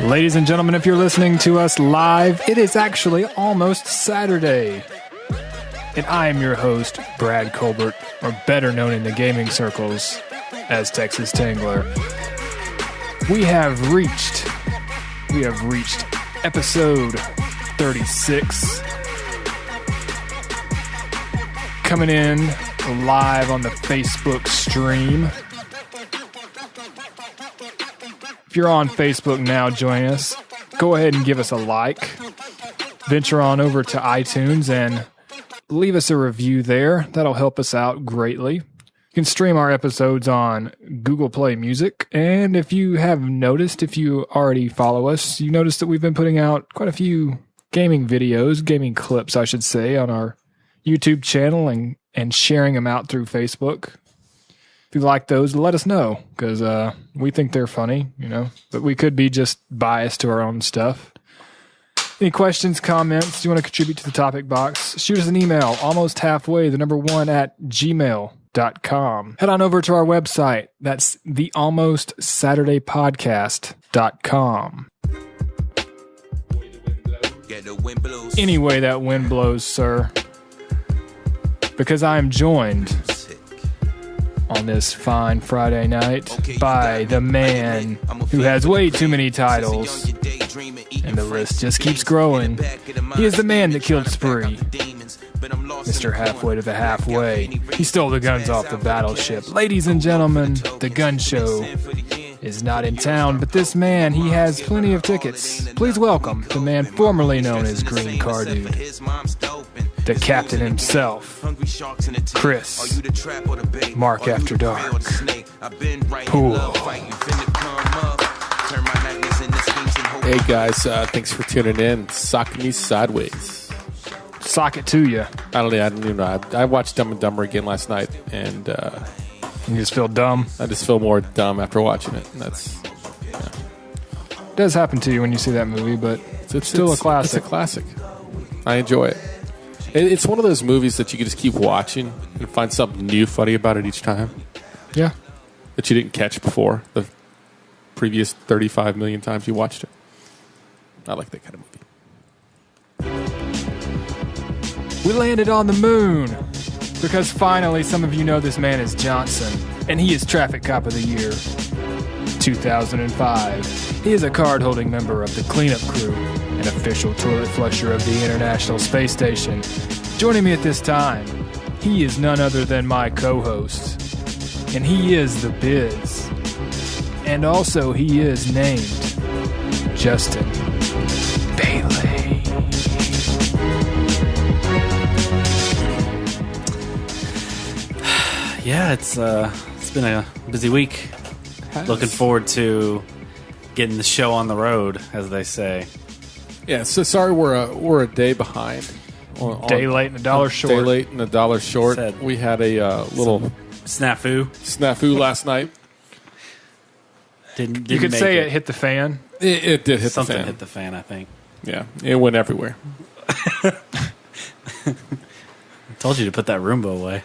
Ladies and gentlemen, if you're listening to us live, it is actually almost Saturday. And I am your host, Brad Colbert, or better known in the gaming circles as Texas Tangler. We have reached episode 36. Coming in live on the Facebook stream. If you're on Facebook now, join us. Go ahead and give us a like. Venture on over to iTunes and leave us a review there. That'll help us out greatly. You can stream our episodes on Google Play Music. And if you have noticed, if you already follow us, you notice that we've been putting out quite a few gaming videos, gaming clips, I should say, on our YouTube channel and sharing them out through Facebook. If you like those, let us know, because we think they're funny, but we could be just biased to our own stuff. Any questions, comments, do you want to contribute to the topic box? Shoot us an email, almosthhalfway1 Head on over to our website. That's thealmostsaturdaypodcast.com. Any way that wind blows, sir. Because I am joined on this fine Friday night by the man who has way too many titles, and the list just keeps growing. He is the man that killed Spree, Mr. Halfway to the Halfway. He stole the guns off the battleship. Ladies and gentlemen, the gun show is not in town, but this man, he has plenty of tickets. Please welcome the man formerly known as Green Car Dude, the captain himself, Chris, Mark After Dark. Cool. Hey guys, thanks for tuning in. Sock me sideways. Sock it to you. I don't even know. I watched Dumb and Dumber again last night, and you just feel dumb. I just feel more dumb after watching it. And that's It does happen to you when you see that movie, but it's still a classic. It's a classic. I enjoy it. It's one of those movies that you can just keep watching and find something new funny about it each time. Yeah. That you didn't catch before the previous 35 million times you watched it. I like that kind of movie. We landed on the moon because finally some of you know this man is Johnson, and he is Traffic Cop of the Year 2005. He is a card-holding member of the cleanup crew, an official toilet flusher of the International Space Station. Joining me at this time, he is none other than my co-host, and he is the Biz. And also he is named Justin Bailey. Yeah, it's been a busy week. Looking forward to getting the show on the road, as they say. Yeah, so sorry we're a day behind. Day late and a dollar short. Day late and a dollar short. We had a little snafu last night. Didn't you could say it hit the fan. It did hit Something the fan. hit the fan, I think. Yeah, it went everywhere. I told you to put that Roomba away.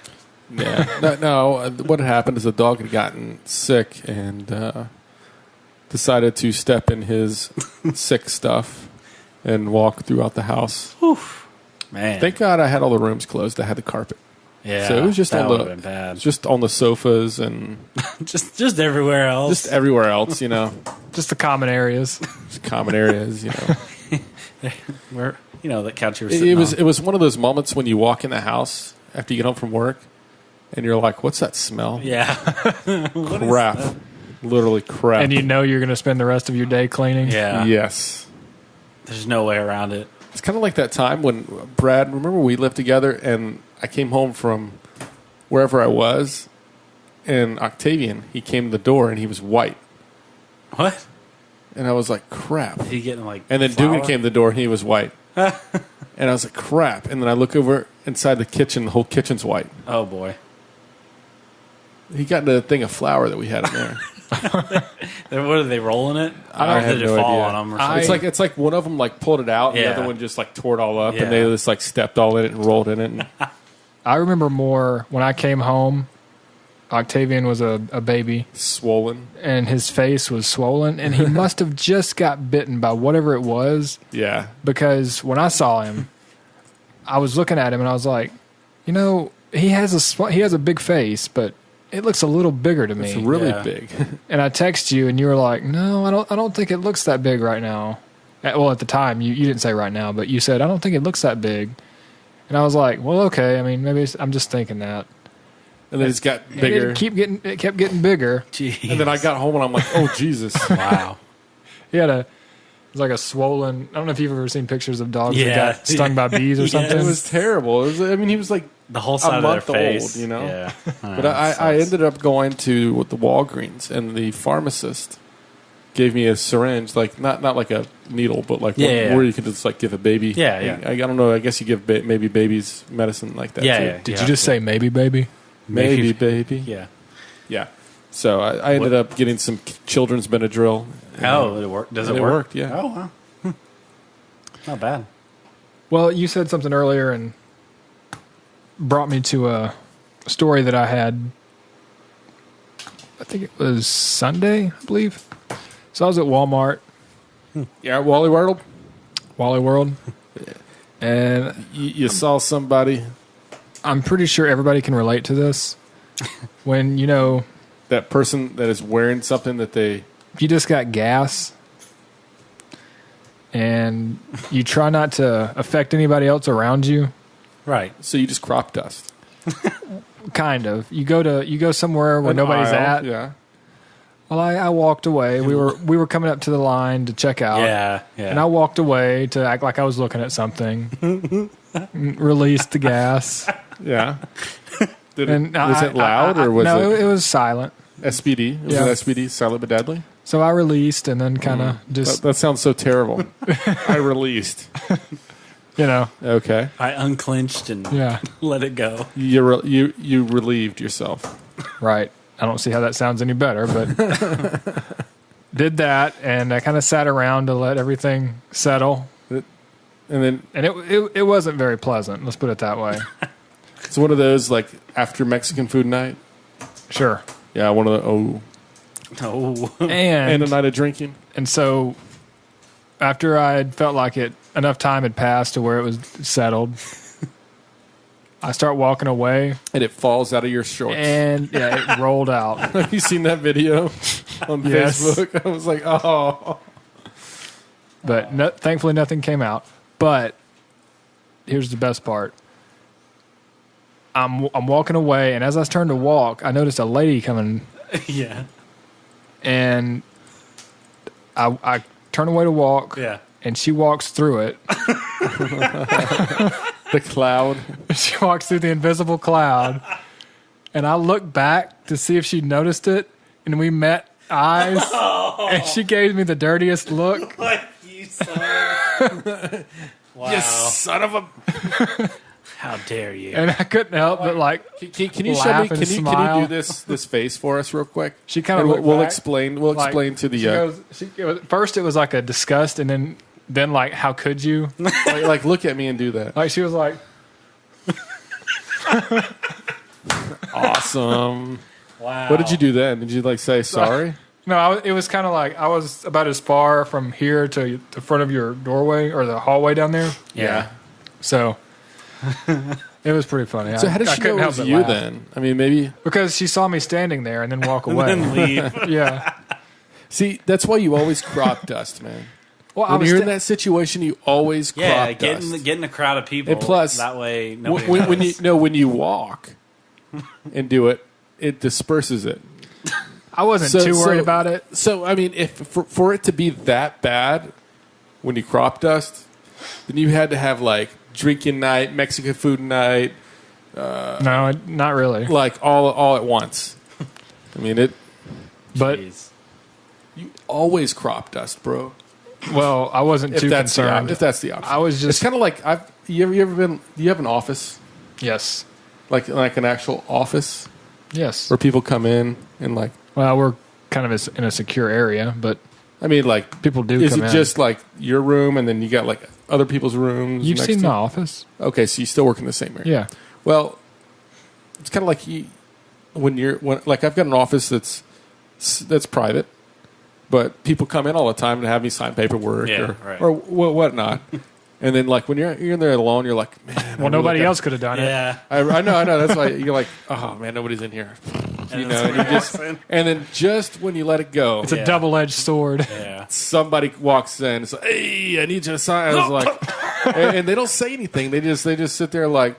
Yeah. No, what had happened is the dog had gotten sick and decided to step in his sick stuff and walk throughout the house. Oof. Man. Thank God I had all the rooms closed. I had the carpet. Yeah. So it was just been bad. Just on the sofas and just everywhere else. Just everywhere else, Just the common areas. Just common areas, Where that couch you were sitting on. It was one of those moments when you walk in the house after you get home from work and you're like, what's that smell? Yeah. Crap. Literally crap. And you're going to spend the rest of your day cleaning? Yeah. Yes. There's no way around it. It's kind of like that time when, Brad, remember we lived together and I came home from wherever I was, and Octavian, he came to the door and he was white. What? And I was like, crap. He getting and then flour? Dugan came to the door and he was white. And I was like, crap. And then I look over inside the kitchen, the whole kitchen's white. Oh, boy. He got into a thing of flour that we had in there. What are they rolling it? I have did no it fall idea. on them or something? It's like one of them like pulled it out, and the other one just like tore it all up, and they just like stepped all in it and rolled in it. And I remember more when I came home Octavian was a baby, Swollen. and his face was swollen, and he must have just got bitten by whatever it was. Yeah. Because when I saw him, I was looking at him and I was like, you know, he has a big face, but it looks a little bigger to me. It's really Yeah. big. And I text you, and you were like, "No, I don't think it looks that big right now." Well, at the time, you didn't say right now, but you said, "I don't think it looks that big." And I was like, "Well, okay. I mean, maybe I'm just thinking that." And then it's got And bigger. it kept getting bigger. Jeez. And then I got home and I'm like, oh, Jesus. Wow. He had it was like a swollen. I don't know if you've ever seen pictures of dogs Yeah. that got stung by bees or Yeah. something. It was terrible. He was like, The whole side of month their face. old, you know? Yeah. but I ended up going to the Walgreens, and the pharmacist gave me a syringe, like not like a needle, but like Yeah. where you can just like give a baby. Yeah, yeah. I don't know. I guess you give maybe babies medicine like that. Yeah, too. yeah. Did you just say maybe, baby? Maybe baby. Yeah. Yeah. So I ended up getting some children's Benadryl. Oh, it worked. Does it It work? worked, yeah. Oh, wow. Not bad. Well, you said something earlier and brought me to a story that I had. I think it was Sunday, I believe. So I was at Walmart, Yeah, Wally World. Wally World, and You saw somebody I'm pretty sure everybody can relate to this. When, that person that is wearing something that they you just got gas and you try not to affect anybody else around you, Right. so you just crop dust. kind of. You go somewhere where An nobody's aisle, at. Yeah. Well, I walked away. We were coming up to the line to check out. Yeah. Yeah. And I walked away to act like I was looking at something. Released the gas. Yeah. Was And it loud or was no, it it was silent. SPD? Was Yeah. it SPD? Silent but deadly? So I released and then kind of just, That sounds so terrible. I released. Okay. I unclenched and yeah, let it go. You relieved yourself. right. I don't see how that sounds any better, but did that, and I kind of sat around to let everything settle. And then And it wasn't very pleasant. Let's put it that way. it's one of those like after Mexican food night. Sure. Yeah, one of the Oh. and a night of drinking. And so after I had felt like enough time had passed to where it was settled, I start walking away, And it falls out of your shorts. and yeah, it rolled out. Have you seen that video on Yes. Facebook? I was like, oh. But thankfully nothing came out. But here's the best part. I'm walking away, and as I turned to walk, I noticed a lady coming, Yeah. and I turn away to walk, Yeah. and she walks through it. The cloud. She walks through the invisible cloud, and I looked back to see if she noticed it, and we met eyes, and she gave me the dirtiest look. What you son? Wow. You son of a... How dare you? And I couldn't help but Can you show laugh me? and Can you smile. do this face for us real quick? She kind of And looked we'll back, explain. We'll like, explain to the she goes, first it was like a disgust, and then like, how could you? like look at me and do that. Like she was like, Awesome. Wow. What did you do then? Did you like say sorry? no, it was kind of like I was about as far from here to the front of your doorway or the hallway down there. Yeah. So it was pretty funny. So how did I she know couldn't it help was but you laugh. then? I mean, maybe. Because she saw me standing there and then walk away. Then leave. Yeah. See, that's why you always crop dust, man. Well, I When was you're in that situation, you always crop Yeah, dust. getting a crowd of people. And plus, that way nobody when you walk and do it, it disperses it. I wasn't too worried about it. So I mean, if for it to be that bad when you crop dust, then you had to have like drinking night, Mexican food night, No, not really. like all at once. I mean it. But Jeez. You always crop dust, bro. well, I wasn't If too that's concerned. if that's the option, I was It's just kind of like you ever been? Do you have an office yes, like an actual office yes. where people come in and like? Well, we're kind of in a secure area, but I mean, like people do is come it in. just like your room and then you got like other people's rooms? You've next seen to- my office? Okay, so you still work in the same area. Yeah. Well, it's kind of like when like I've got an office that's private, but people come in all the time and have me sign paperwork or whatnot. And then, like, when you're in there alone, you're like, man. Well, nobody else could have done it. Yeah. I know. That's why you're like, oh, man, nobody's in here. And then just when you let it go. It's a double-edged sword. Yeah. Somebody walks in. It's like, hey, I need you to sign. I was like, and they don't say anything. They just sit there like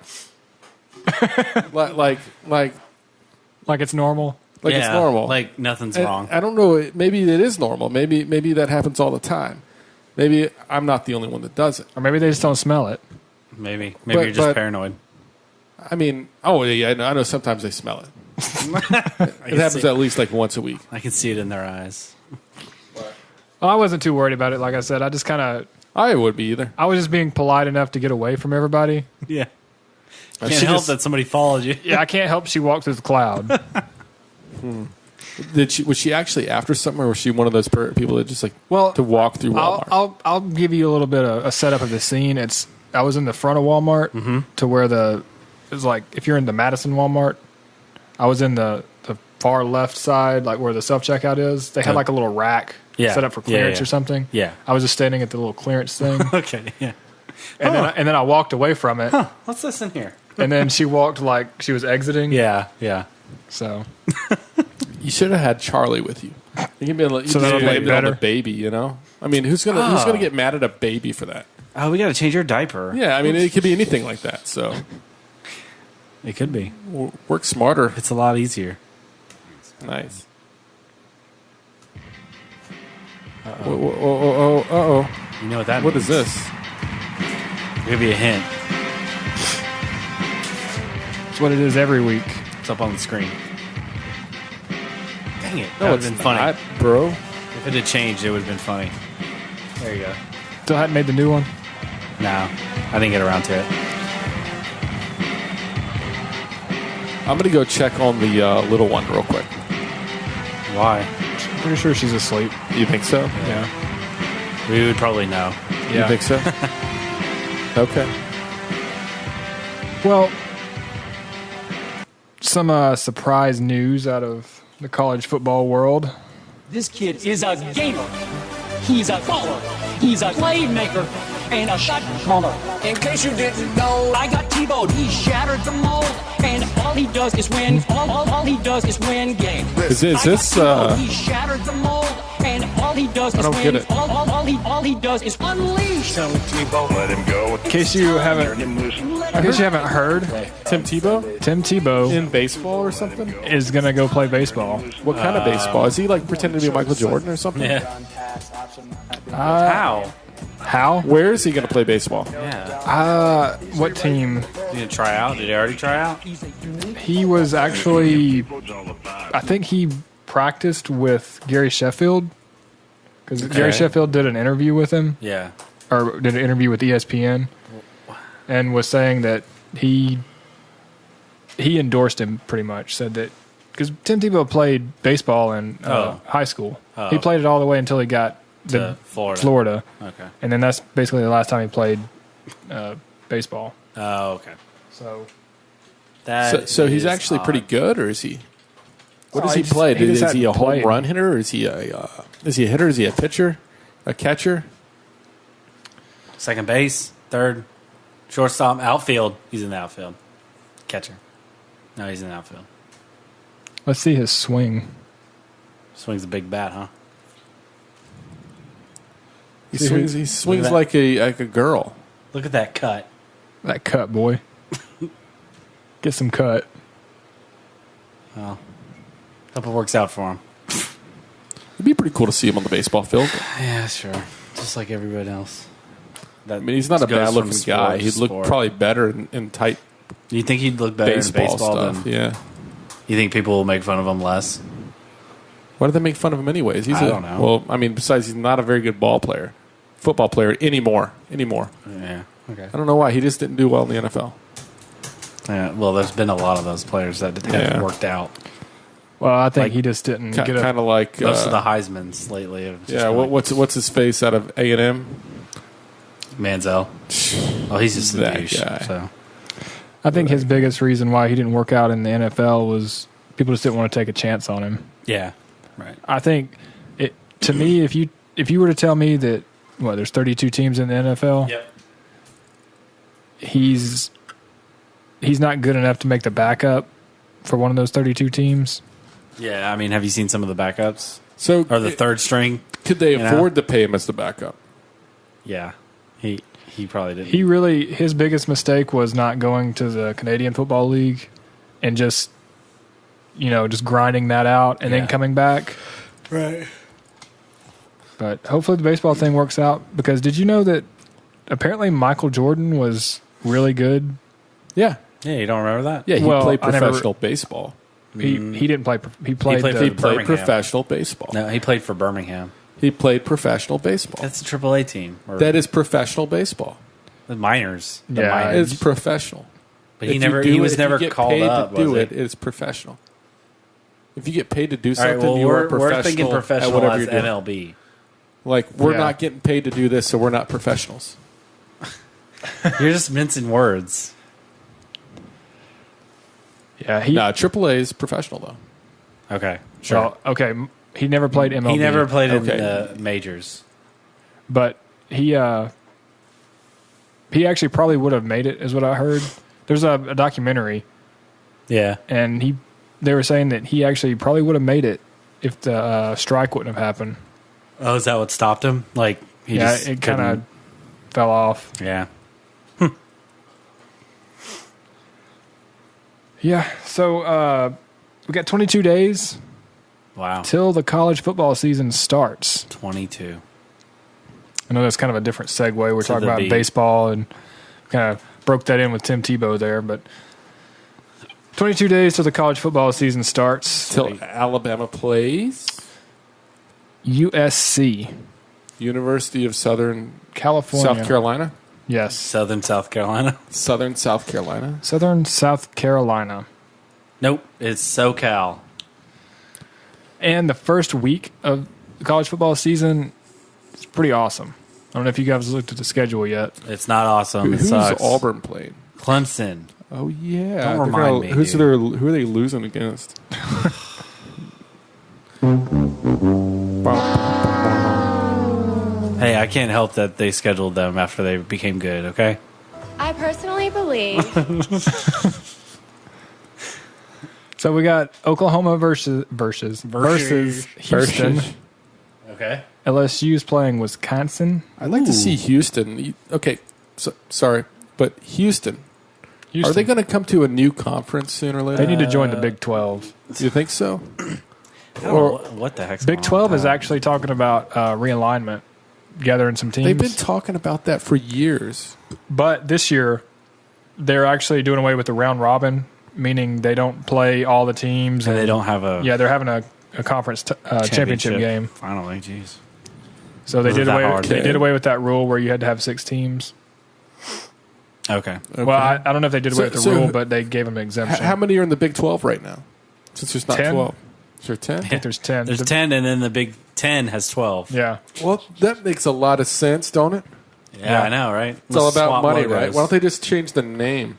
it's normal. Like it's normal. Like nothing's And wrong. I don't know. Maybe it is normal. Maybe that happens all the time. Maybe I'm not the only one that does it. Or maybe they just don't smell it. Maybe you're just paranoid. I mean, I know sometimes they smell it. It happens at least like once a week. I can see it in their eyes. Well, I wasn't too worried about it. Like I said, I just kind of... I would be either. I was just being polite enough to get away from everybody. Yeah. Can't help that somebody followed you. Yeah, I can't help she walked through the cloud. Was she actually after something, or was she one of those people that just to walk through Walmart? I'll give you a little bit of a setup of the scene. I was in the front of Walmart to where it was like if you're in the Madison Walmart, I was in the far left side, like where the self checkout is. They had like a little rack set up for clearance or something. Yeah, I was just standing at the little clearance thing. Okay, yeah. And then I walked away from it. What's this in here? And then she walked like she was exiting. Yeah. So. You should have had Charlie with you. You can be on the baby, you know. I mean, who's gonna get mad at a baby for that? Oh, we got to change your diaper. Yeah, I mean, it could be anything like that. So it could be. Work smarter. It's a lot easier. Nice. Uh-oh. You know what that means? What is this? I'll give you a hint. It's what it is every week. It's up on the screen. Dang it. That No, would have it's been funny. not, bro. If it had changed, it would have been funny. There you go. Still hadn't made the new one? No, I didn't get around to it. I'm gonna go check on the little one real quick. Why? I'm pretty sure she's asleep. You think so? Yeah. We would probably know. You think so? Okay. Well, some surprise news out of the college football world. This kid is a gamer. He's a baller. He's a playmaker and a shot caller. In case you didn't know, I got T-Bowed. He shattered the mold, and all he does is win. All he does is win games. Is this? He shattered the mold, and all he does is I don't win. get it. All he does is unleash. Let him go. In case you haven't heard, Tim Tebow Tim Tebow in baseball or something? is gonna go play baseball. What kind of baseball? Is he like pretending to be Michael Jordan or something? Yeah. How? How? Where is he going to play baseball? Yeah. What team? Did he try out? Did he already try out? He was actually, I think he practiced with Gary Sheffield because Gary Sheffield did an interview with him. Yeah. Or did an interview with ESPN and was saying that he endorsed him pretty much, said that because Tim Tebow played baseball in high school. He played it all the way until he got to Florida. Okay. And then that's basically the last time he played baseball. Oh, okay. So So he's actually pretty good, or is he? What does he play? Is he a home run hitter? Or is he a hitter? Is he a pitcher? A catcher? Second base, third, shortstop, outfield. He's in the outfield. Catcher. No, he's in the outfield. Let's see his swing. Swings a big bat, huh? He swings like a girl. Look at that cut. That cut, boy. Get some cut. Well, hope it works out for him. It'd be pretty cool to see him on the baseball field. Yeah, sure. Just like everybody else. I mean, he's not a bad-looking guy. He'd look probably better in tight You think he'd look better in baseball stuff. than... Yeah. You think people will make fun of him less? Why do they make fun of him anyways? I don't know. Well, I mean, besides he's not a very good football player anymore. Yeah, okay. I don't know why. He just didn't do well in the NFL. Yeah, well, there's been a lot of those players that haven't worked out. Well, I think Like, he just didn't get Kind of like... Most of the Heismans lately have just been like what's his face out of A&M? Manziel. Oh, he's just a That douche. guy. So. I think his biggest reason why he didn't work out in the NFL was People just didn't want to take a chance on him. Yeah, right. I think to me, if you were to tell me that there's 32 teams in the NFL, Yep. he's not good enough to make the backup for one of those 32 teams. Yeah, I mean, have you seen some of the backups? So Or the third string? could they afford to pay him as the backup? Yeah, he probably didn't. His biggest mistake was not going to the Canadian Football League and just grinding that out and then coming back. Right. But hopefully the baseball thing works out, because did you know that apparently Michael Jordan was really good? Yeah. Yeah, you don't remember that? Yeah, he Well, played I never- professional baseball. He didn't play. He played. played He for played Birmingham. professional baseball. No, he played for Birmingham. He played professional baseball. That's a AAA team. Or That is professional baseball. the minors. The Yeah, minors. It's professional. But he If you never. do He it- was if you never get called paid up. to do was it. he? It's professional. If you get paid to do All right. something, Well, you are we're thinking at professional whatever as you're doing. MLB. Like, we're Yeah. not getting paid to do this, so we're not professionals. You're just mincing words. Yeah, he. Nah, AAA is professional though. Okay. Sure. Well, okay. He never played MLB. he never played in Okay. the majors. but he actually probably would have made it, is what I heard. There's a documentary, Yeah. and they were saying that he actually probably would have made it if the strike wouldn't have happened. Oh, is that what stopped him? Like he just It kind of couldn't- fell off. Yeah. Yeah, so we got 22 days Wow. till the college football season starts. 22. I know that's kind of a different segue. We're talking the about beat. baseball and kind of broke that in with Tim Tebow there, but 22 days till the college football season starts. Till Alabama plays USC, University of Southern California. South Carolina. Yes. Southern South Carolina. Southern South Carolina. Southern South Carolina. Nope. It's SoCal. And the first week of the college football season is pretty awesome. I don't know if you guys looked at the schedule yet. It's not awesome. It Who's sucks. Auburn playing? Clemson. Oh yeah. Don't They're remind gonna- me, Who's dude. who are they losing against? Hey, I can't help that they scheduled them after they became good, okay? I personally believe So we got Oklahoma versus Houston. Okay. LSU's playing Wisconsin. I'd like to see Houston. Okay, sorry, but Houston. Are they going to come to a new conference sooner or later? They need to join the Big 12. Do you think so? I don't know what the heck's Big going on 12 with is that. actually talking about realignment, gathering some teams. They've been talking about that for years. But this year, they're actually doing away with the round robin, meaning they don't play all the teams. And they don't have a Yeah, they're having a conference championship game. Finally, jeez. So they Is did that away. hard? They did away with that rule where you had to have 6 teams. Okay. Well, I don't know if they did away with the So- rule, but they gave them an exemption. How many are in the Big 12 right now? Since there's not 10? 12. Is there 10? I think there's 10. There's 10, and then the Big 10 has 12. Yeah. Well, that makes a lot of sense, don't it? Yeah, I know, right? It's all about money, right? Why don't they just change the name?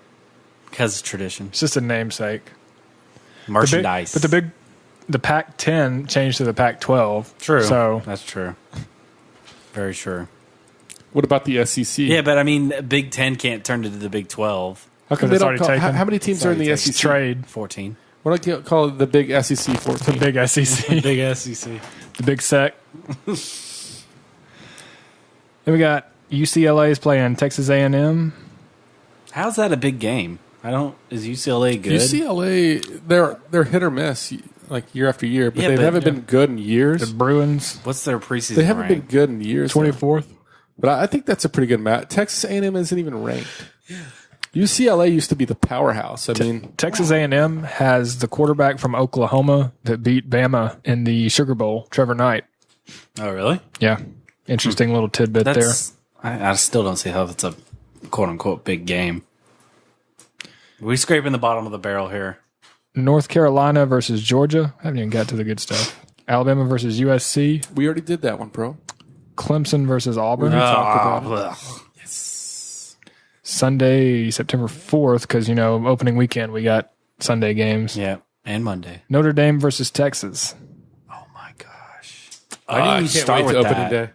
Because it's tradition. It's just a namesake. Merchandise. The Pac-10 changed to the Pac-12. True. So That's true. Very true. What about the SEC? Yeah, but I mean, Big 10 can't turn into the Big 12. How come Because they it's don't already call, taken. how many teams are in the it's SEC? trade. 14. What do I call it? The big SEC 14? The big SEC. Big SEC. The big sec. Then we got UCLA is playing Texas A&M. How's that a big game? Is UCLA good? UCLA, they're hit or miss, like year after year, but Yeah, they but- haven't been good in years. The Bruins, What's their preseason They haven't rank? been good in years. though. 24th. But I think that's a pretty good match. Texas A&M isn't even ranked. UCLA used to be the powerhouse. I mean, Texas A&M has the quarterback from Oklahoma that beat Bama in the Sugar Bowl, Trevor Knight. Oh, really? Yeah. Interesting little tidbit there. That's. I still don't see how that's a quote unquote big game. We scraping the bottom of the barrel here. North Carolina versus Georgia. Haven't even got to the good stuff. Alabama versus USC. we already did that one, bro. Clemson versus Auburn. talked about ugh. Sunday, September 4th, because, opening weekend, we got Sunday games. Yeah. And Monday. Notre Dame versus Texas. Oh my gosh! I can't start wait with to opening that? day.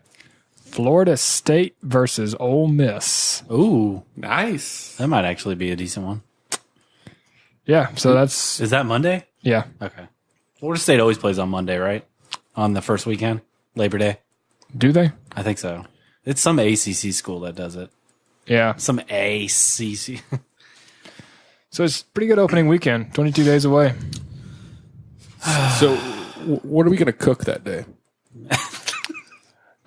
Florida State versus Ole Miss. Ooh, Nice. that might actually be a decent one. Yeah, so that's Is that Monday? yeah. Okay. Florida State always plays on Monday, right? On the first weekend, Labor Day. Do they? I think so. It's some ACC school that does it. Yeah. Some ACC. So it's pretty good opening weekend. 22 days away. So, what are we going to cook that day?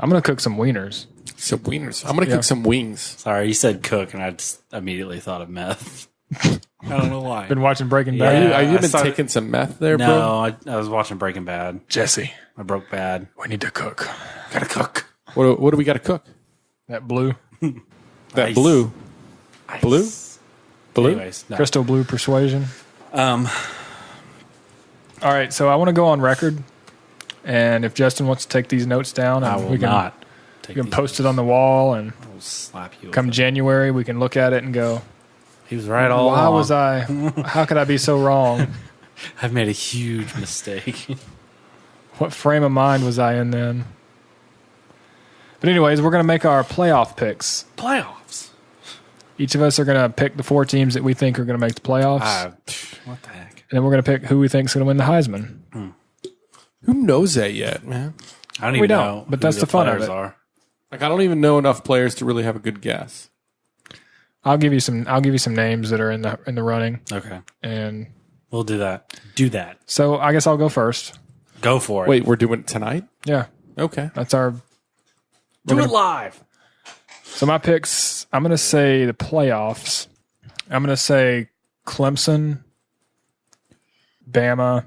I'm gonna cook some wieners. Some wieners. I'm going to cook some wings. Sorry, you said cook, and I just immediately thought of meth. I don't know why. Been watching Breaking Yeah. Bad. Are you I been started- taking some meth there, bro? No, I was watching Breaking Bad. Jesse, I broke bad. we need to cook Gotta cook. What do we got to cook? that blue, That Ice. blue. Blue? Blue? Anyways, no. crystal blue persuasion. All right, so I want to go on record, and if Justin wants to take these notes down, I and will we can not. Take we can these post it on the wall, and I will slap you. come with it. January we can look at it and go, He was right all why along. was I? How could I be so wrong? I've made a huge mistake. What frame of mind was I in then? But anyways, we're gonna make our playoff picks. Playoffs. Each of us are gonna pick the 4 teams that we think are gonna make the playoffs, What the heck? and then we're gonna pick who we think is gonna win the Heisman. Who knows that yet, man? I don't We even don't, know. but who that's the fun of players it. Are. Like, I don't even know enough players to really have a good guess. I'll give you some names that are in the running, Okay, and we'll do that. Do that. so I guess I'll go first. Go for it. Wait, we're doing it tonight? Yeah, Okay. that's our. do it live. So my picks, I'm gonna say the playoffs. I'm gonna say Clemson, Bama.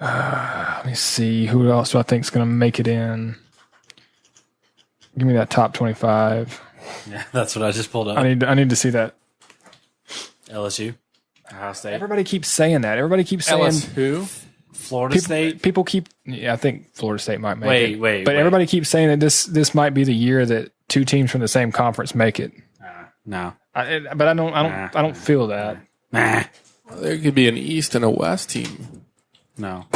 Let me see who else do I think is gonna make it in. Give me that top 25. Yeah, that's what I just pulled up. I need to see that. LSU, Ohio State, Everybody keeps saying that. Everybody keeps saying who? Florida State. people keep. Yeah, I think Florida State might make it. Wait. But everybody keeps saying that this might be the year that 2 teams from the same conference make it. No. But I don't feel that. Nah. There could be an East and a West team. No.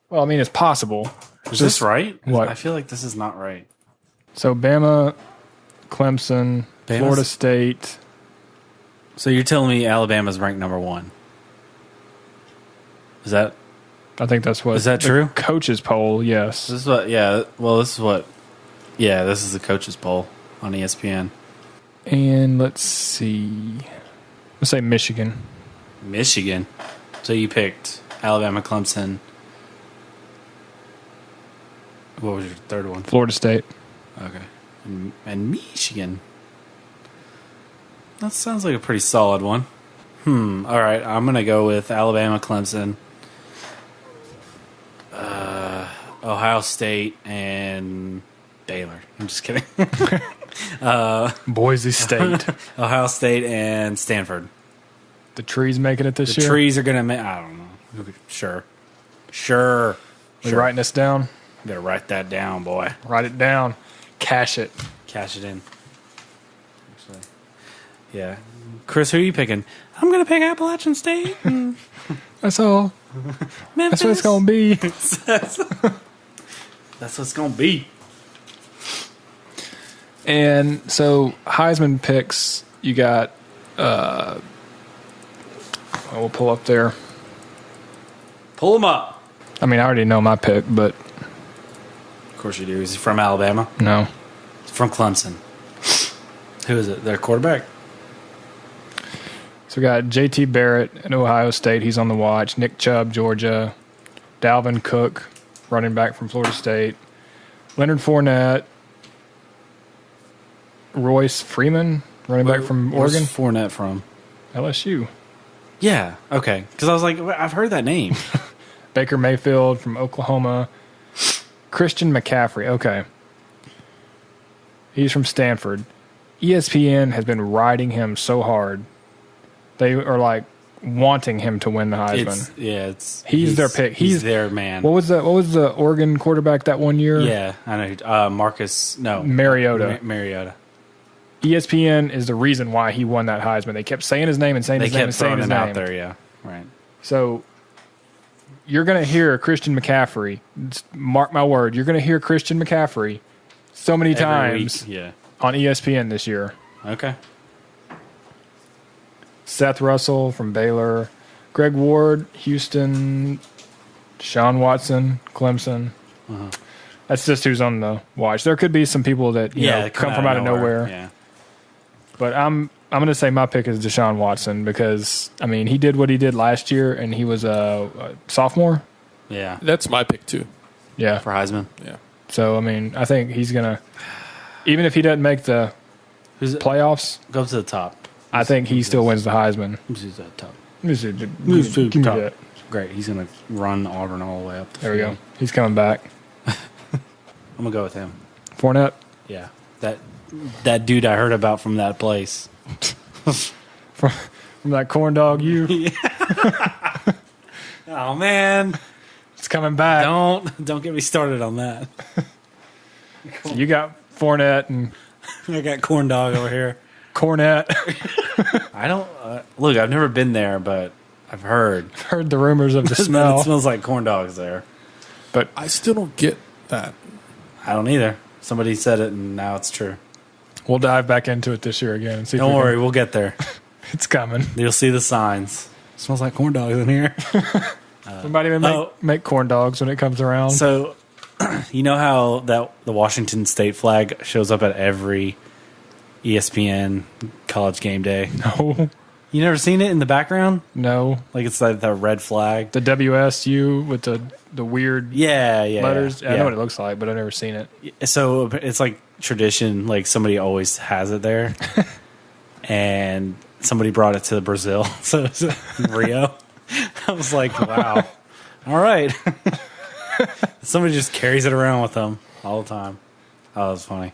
Well, I mean, it's possible. Is this right? What? I feel like this is not right. So Bama, Clemson, Bama's- Florida State. So you're telling me Alabama's ranked number 1? Is that I think that's what Is that the true? coaches poll? Yes. this is what? Yeah. Well, this is what. Yeah, this is the coaches poll on ESPN. And let's see. Let's say Michigan. Michigan. So you picked Alabama, Clemson. What was your third one? Florida State. Okay. And Michigan. That sounds like a pretty solid one. All right. I'm going to go with Alabama, Clemson, Ohio State, and Baylor. I'm just kidding. Boise State. Ohio State and Stanford. The trees making it this The year. trees are going to make... I don't know. Sure. We writing this down? Better write that down, boy. Write it down. Cash it. Cash it in. Actually, yeah. Chris, who are you picking? I'm going to pick Appalachian State. That's all. Memphis. That's what it's gonna be. That's what it's going to be. And so Heisman picks, you got we'll pull up there. Pull him up. I mean, I already know my pick, but Of course you do. He's from Alabama. no. He's from Clemson. Who is it? Their quarterback? So we got JT Barrett at Ohio State. He's on the watch. Nick Chubb, Georgia. Dalvin Cook, running back from Florida State. Leonard Fournette. Royce Freeman, running back from Where's Oregon. Fournette from? LSU. Yeah. Okay. Because I was like, I've heard that name. Baker Mayfield from Oklahoma. Christian McCaffrey. Okay. He's from Stanford. ESPN has been riding him so hard. They are like wanting him to win the Heisman. He's their pick. He's He's their man. What was the Oregon quarterback that one year? Yeah, I know. Marcus. No, Mariota. Mariota. ESPN is the reason why he won that Heisman. They kept saying his name and saying They his name kept and saying throwing his it name. out there. Yeah, right. So you're going to hear Christian McCaffrey. Mark my word. You're going to hear Christian McCaffrey so many times on ESPN this year. Okay. Seth Russell from Baylor. Greg Ward, Houston. Deshaun Watson, Clemson. Uh-huh. That's just who's on the watch. There could be some people that come from out of nowhere. Yeah. But I'm going to say my pick is Deshaun Watson because, I mean, he did what he did last year, and he was a sophomore. Yeah. That's my pick, too. Yeah. For Heisman. Yeah. So, I mean, I think he's going to, even if he doesn't make the playoffs. Go to the top. I think he still wins the Heisman. Who's at the top? Give me that. Great. He's going to run Auburn all the way up. There we go. He's coming back. I'm going to go with him. Fournette? Yeah. That dude I heard about from that place. from that corn dog you? Oh, man. It's coming back. Don't get me started on that. So you got Fournette and... I got corn dog over here. Cornette. I don't... look, I've never been there, but I've heard. I've heard the rumors of the smell. It smells like corn dogs there. But I still don't get that. I don't either. Somebody said it, and now it's true. We'll dive back into it this year again. And see. Don't worry, we'll get there. It's coming. You'll see the signs. It smells like corn dogs in here. We might even make corn dogs when it comes around. So, you know how the Washington State flag shows up at every ESPN College Game Day? No. You never seen it in the background? No. Like it's like the red flag? The WSU with the weird letters? Yeah. I know what it looks like, but I've never seen it. So it's like tradition, like somebody always has it there. And somebody brought it to Brazil. So it's Rio. I was like, wow. All right. Somebody just carries it around with them all the time. Oh, that's funny.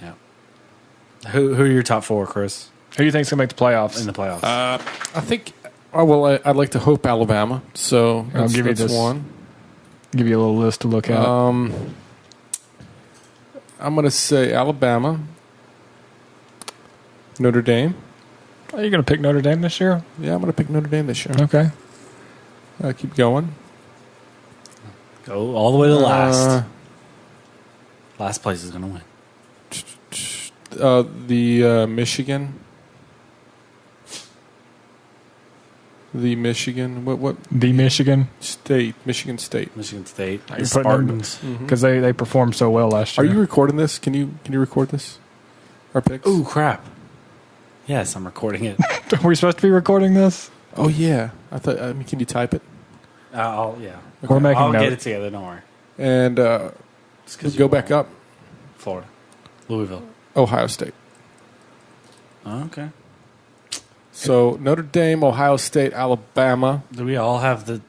Yeah. Who are your top four, Chris? Who do you think's gonna make the playoffs? In the playoffs, I think. I'd like to hope Alabama. So I'll give you this one. Give you a little list to look at. I'm gonna say Alabama, Notre Dame. Are you gonna pick Notre Dame this year? Yeah, I'm gonna pick Notre Dame this year. Okay. Keep going. Go all the way to last. Last place is gonna win. Michigan. The Michigan, what? The Michigan State, Michigan State. The Spartans, because they performed so well last year. Are you recording this? Can you record this? Our picks. Ooh, crap! Yes, I'm recording it. Were we supposed to be recording this? Oh yeah, I thought. can you type it? I'll Okay. We're making I'll notes. get it together. Don't worry. And go back up. Florida, Louisville, Ohio State. Oh, okay. So Notre Dame, Ohio State, Alabama. Do we all have the?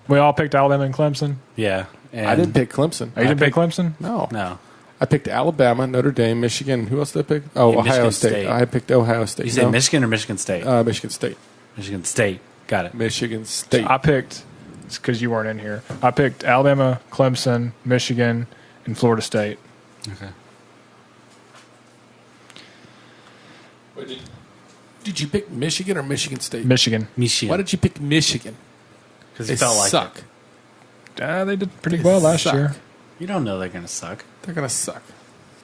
We all picked Alabama and Clemson. Yeah, and I didn't pick Clemson. Oh, you didn't pick Clemson? No. I picked Alabama, Notre Dame, Michigan. Who else did I pick? Oh, Ohio State. I picked Ohio State. You said Michigan or Michigan State? Michigan State. Michigan State. Got it. Michigan State. I picked. It's because you weren't in here. I picked Alabama, Clemson, Michigan, and Florida State. Okay. Did you pick Michigan or Michigan State? Michigan. Why did you pick Michigan? Because you felt like suck. They did pretty well last year. You don't know they're going to suck. They're going to suck.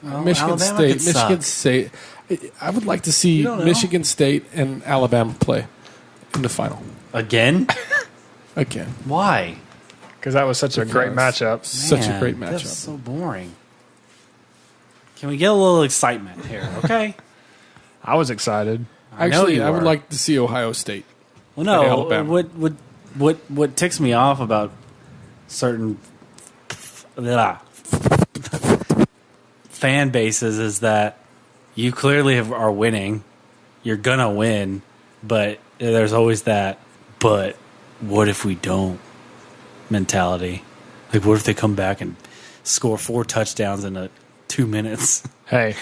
Well, Michigan Alabama State. Michigan State. I would like to see Michigan State and Alabama play in the final. Again? Again. Why? Because that was such a great matchup. Such a great matchup. That's so boring. Can we get a little excitement here, okay? I was excited. Actually, I would like to see Ohio State. Well, no. Alabama. What ticks me off about certain fan bases is that you clearly are winning. You're gonna win, but there's always that. But what if we don't? Mentality. Like, what if they come back and score 4 touchdowns in 2 minutes? Hey.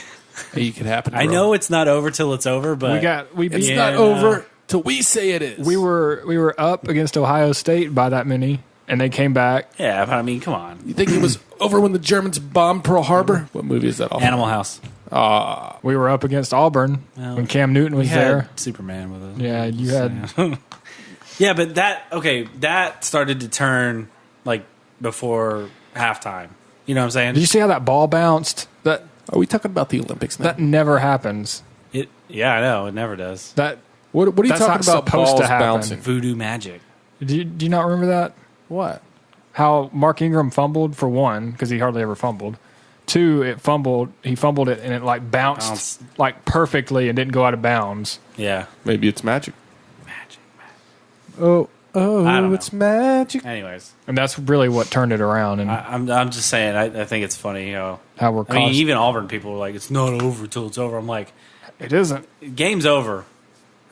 It could happen. I know it's not over till it's over, but it's not over till we say it is. We were up against Ohio State by that many, and they came back. Yeah, but I mean, come on. You think it was over when the Germans bombed Pearl Harbor? What movie is that? Animal House. We were up against Auburn when Cam Newton was there. Superman with us. Yeah, you had. Yeah, but that started to turn like before halftime. You know what I'm saying? Did you see how that ball bounced? That Are we talking about the Olympics now? that never happens. Yeah, I know. It never does. What are you That's talking not about? supposed to Balls happen. bouncing. Voodoo magic. Do you not remember that? What? How Mark Ingram fumbled for one because he hardly ever fumbled. Two, he fumbled it and it like bounced like perfectly and didn't go out of bounds. Yeah. Maybe it's magic. Magic. Oh, I don't know. it's magic. Anyways, And that's really what turned it around. And I'm just saying. I think it's funny. how we're I mean, even Auburn people were like, "It's not over till it's over." I'm like, it isn't. "Game's over."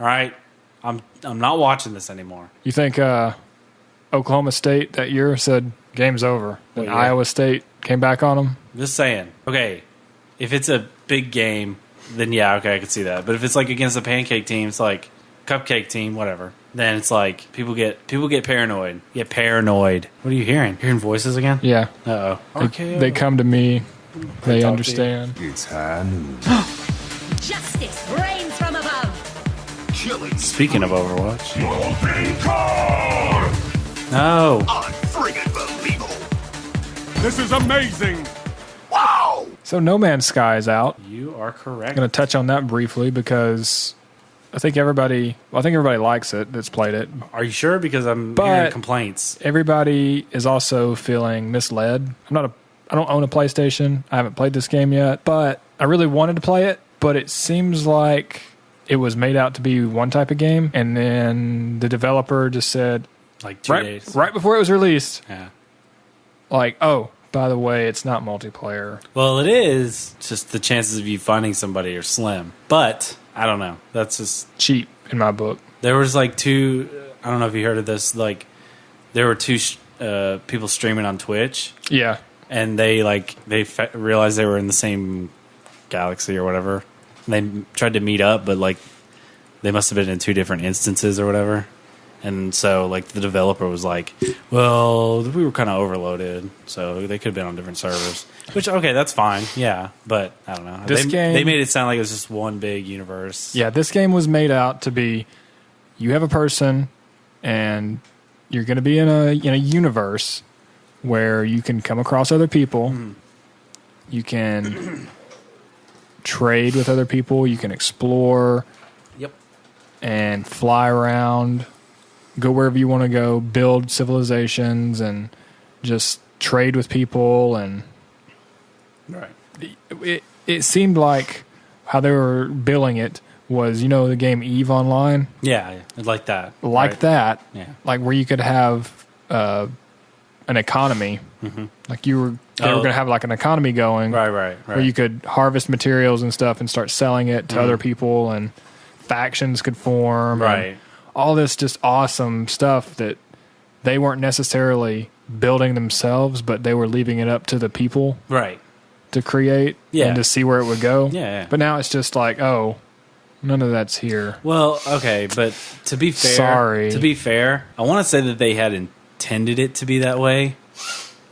All right. I'm not watching this anymore. You think Oklahoma State that year said game's over, and yeah. Iowa State came back on them? Just saying. Okay, if it's a big game, then yeah, okay, I can see that. But if it's like against a pancake team, it's like cupcake team, whatever. Then it's like people get paranoid. Get paranoid. What are you hearing? Hearing voices again? Yeah. Uh oh. They come to me. They understand. It's high noon. Justice reigns from above. Speaking of Overwatch. No. This is amazing. Wow. So No Man's Sky is out. You are correct. I'm going to touch on that briefly because I think everybody likes it that's played it. Are you sure? Because I'm But- hearing complaints. Everybody is also feeling misled. I don't own a PlayStation. I haven't played this game yet, but I really wanted to play it, but it seems like it was made out to be one type of game, and then the developer just said Like 2 days. right before it was released, Yeah. like, oh, by the way, it's not multiplayer. Well, it is. Just the chances of you finding somebody are slim. But I don't know. That's just Cheap in my book. there was like two. I don't know if you heard of this. Like there were two people streaming on Twitch, Yeah. and they realized they were in the same galaxy or whatever. They tried to meet up, but like they must have been in two different instances or whatever. And so like the developer was like, well, we were kind of overloaded, so they could have been on different servers. Which, okay, that's fine. Yeah. But I don't know. They made it sound like it was just one big universe. Yeah, this game was made out to be you have a person and you're going to be in a universe where you can come across other people. You can trade with other people, you can explore. Yep. And fly around, go wherever you want to go, build civilizations and just trade with people. And Right. it seemed like how they were billing it was, the game EVE Online. Yeah, like that. Like right? that. Yeah. Like where you could have an economy. Like they were going to have like an economy going. Right. Where you could harvest materials and stuff and start selling it to other people, and factions could form. Right. And all this just awesome stuff that they weren't necessarily building themselves, but they were leaving it up to the people Right. to create and to see where it would go. Yeah. But now it's just like, oh, none of that's here. Well, okay, but to be fair, I want to say that they had intended it to be that way,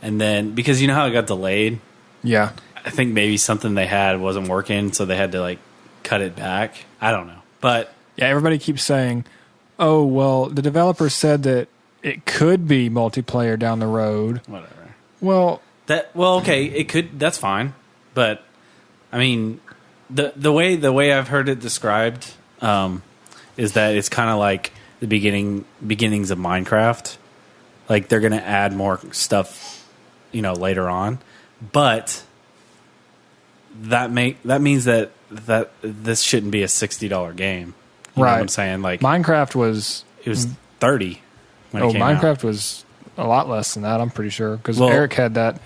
and then because you know how it got delayed, Yeah. I think maybe something they had wasn't working, so they had to like cut it back. I don't know, but Yeah, everybody keeps saying, oh, well, the developer said that it could be multiplayer down the road. whatever. Well, Okay, it could. That's fine, but I mean, the way I've heard it described is that it's kind of like the beginnings of Minecraft. Like they're going to add more stuff, later on, but that means that this shouldn't be a $60 game. You know what I'm saying? Like Minecraft was... It was $30 when it came Minecraft out. was a lot less than that, I'm pretty sure. Because Eric had that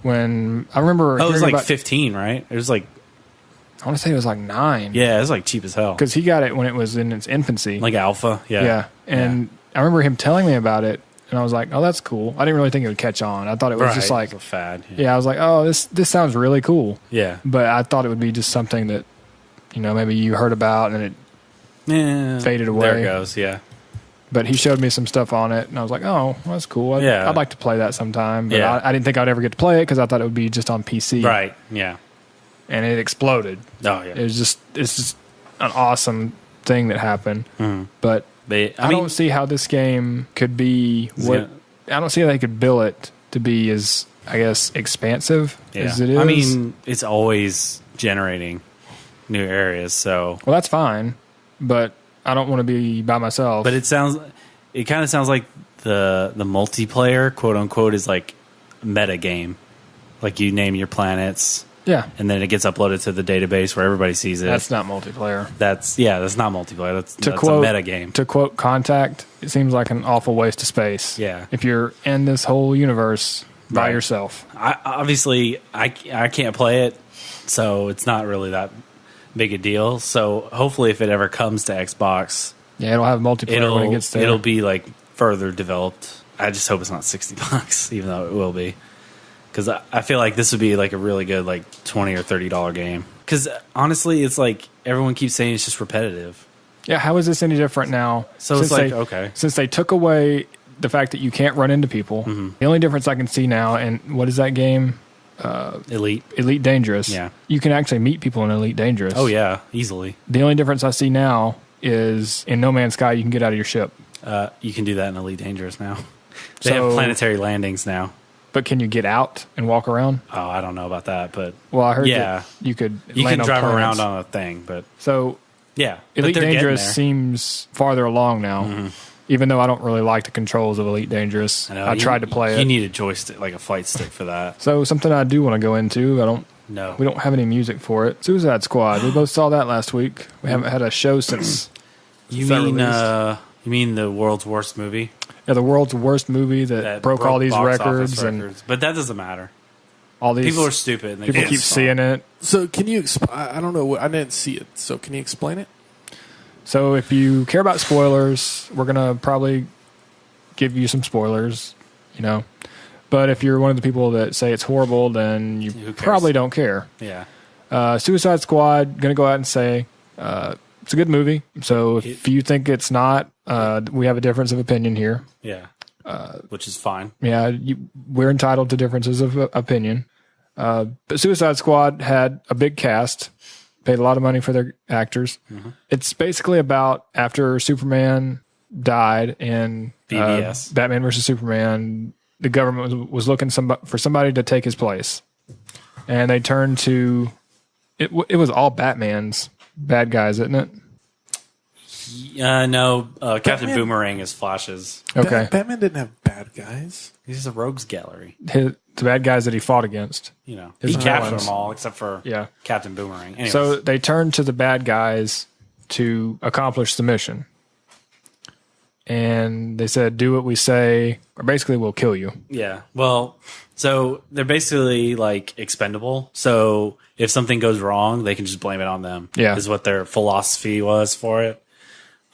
when... I remember... Oh, it was like 15, right? It was like... I want to say it was like 9. Yeah, it was like cheap as hell. Because he got it when it was in its infancy. Like alpha, yeah. Yeah. And I remember him telling me about it, and I was like, oh, that's cool. I didn't really think it would catch on. I thought it was just like... It was a fad. Yeah, I was like, oh, this sounds really cool. Yeah. But I thought it would be just something that, maybe you heard about and it faded away. There it goes, yeah. But he showed me some stuff on it, and I was like, oh, that's cool. I'd like to play that sometime. But I didn't think I'd ever get to play it because I thought it would be just on PC. Right, yeah. And it exploded. Oh, yeah. It's just an awesome thing that happened. But But I don't see how this game could be what. I don't see how they could bill it to be as, I guess, expansive as it is. I mean, it's always generating new areas, so well, that's fine, but I don't want to be by myself. But it kind of sounds like the multiplayer, quote unquote, is like meta game. Like you name your planets, and then it gets uploaded to the database where everybody sees it. That's not multiplayer. That's not multiplayer. That's quote, a meta game. To quote Contact, it seems like an awful waste of space. Yeah, if you're in this whole universe by yourself. Obviously, I can't play it, so it's not really that big a deal. So hopefully, if it ever comes to Xbox, it'll have multiplayer when it gets there. It'll be like further developed. I just hope it's not $60, even though it will be. Because I feel like this would be like a really good like $20 or $30 game. Because honestly, it's like everyone keeps saying it's just repetitive. Yeah, how is this any different now? So it's like, okay. Since they took away the fact that you can't run into people, the only difference I can see now, and what is that game? Elite Dangerous. Yeah. You can actually meet people in Elite Dangerous. Oh, yeah, easily. The only difference I see now is in No Man's Sky, you can get out of your ship. You can do that in Elite Dangerous now. They have planetary landings now. But can you get out and walk around? Oh, I don't know about that, but well, I heard that you could. You can drive planets. around on a thing, but so yeah, Elite Dangerous seems farther along now. Even though I don't really like the controls of Elite Dangerous, I tried to play it. You need a joystick, like a flight stick, for that. So something I do want to go into. No, we don't have any music for it. Suicide Squad. We both saw that last week. We haven't had a show since. You mean the world's worst movie? Yeah, the world's worst movie that broke all these records, but that doesn't matter. All these people are stupid. And people keep seeing it. So can you? I don't know. I didn't see it. So can you explain it? So if you care about spoilers, we're gonna probably give you some spoilers. But if you're one of the people that say it's horrible, then you probably don't care. Yeah. Suicide Squad. Gonna go out and say it's a good movie. So if you think it's not, we have a difference of opinion here. Yeah. Which is fine. Yeah, we're entitled to differences of opinion. But Suicide Squad had a big cast, paid a lot of money for their actors. It's basically about after Superman died in Batman vs. Superman, the government was looking for somebody to take his place. And they turned to, it was all Batman's bad guys, isn't it? No, Captain Boomerang is Flash's. Okay. Batman didn't have bad guys. He's a rogues gallery. The bad guys that he fought against. He captured them all except for Captain Boomerang. Anyways. So they turned to the bad guys to accomplish the mission. And they said, do what we say, or basically we'll kill you. Yeah. Well, so they're basically like expendable. So if something goes wrong, they can just blame it on them. Yeah. Is what their philosophy was for it.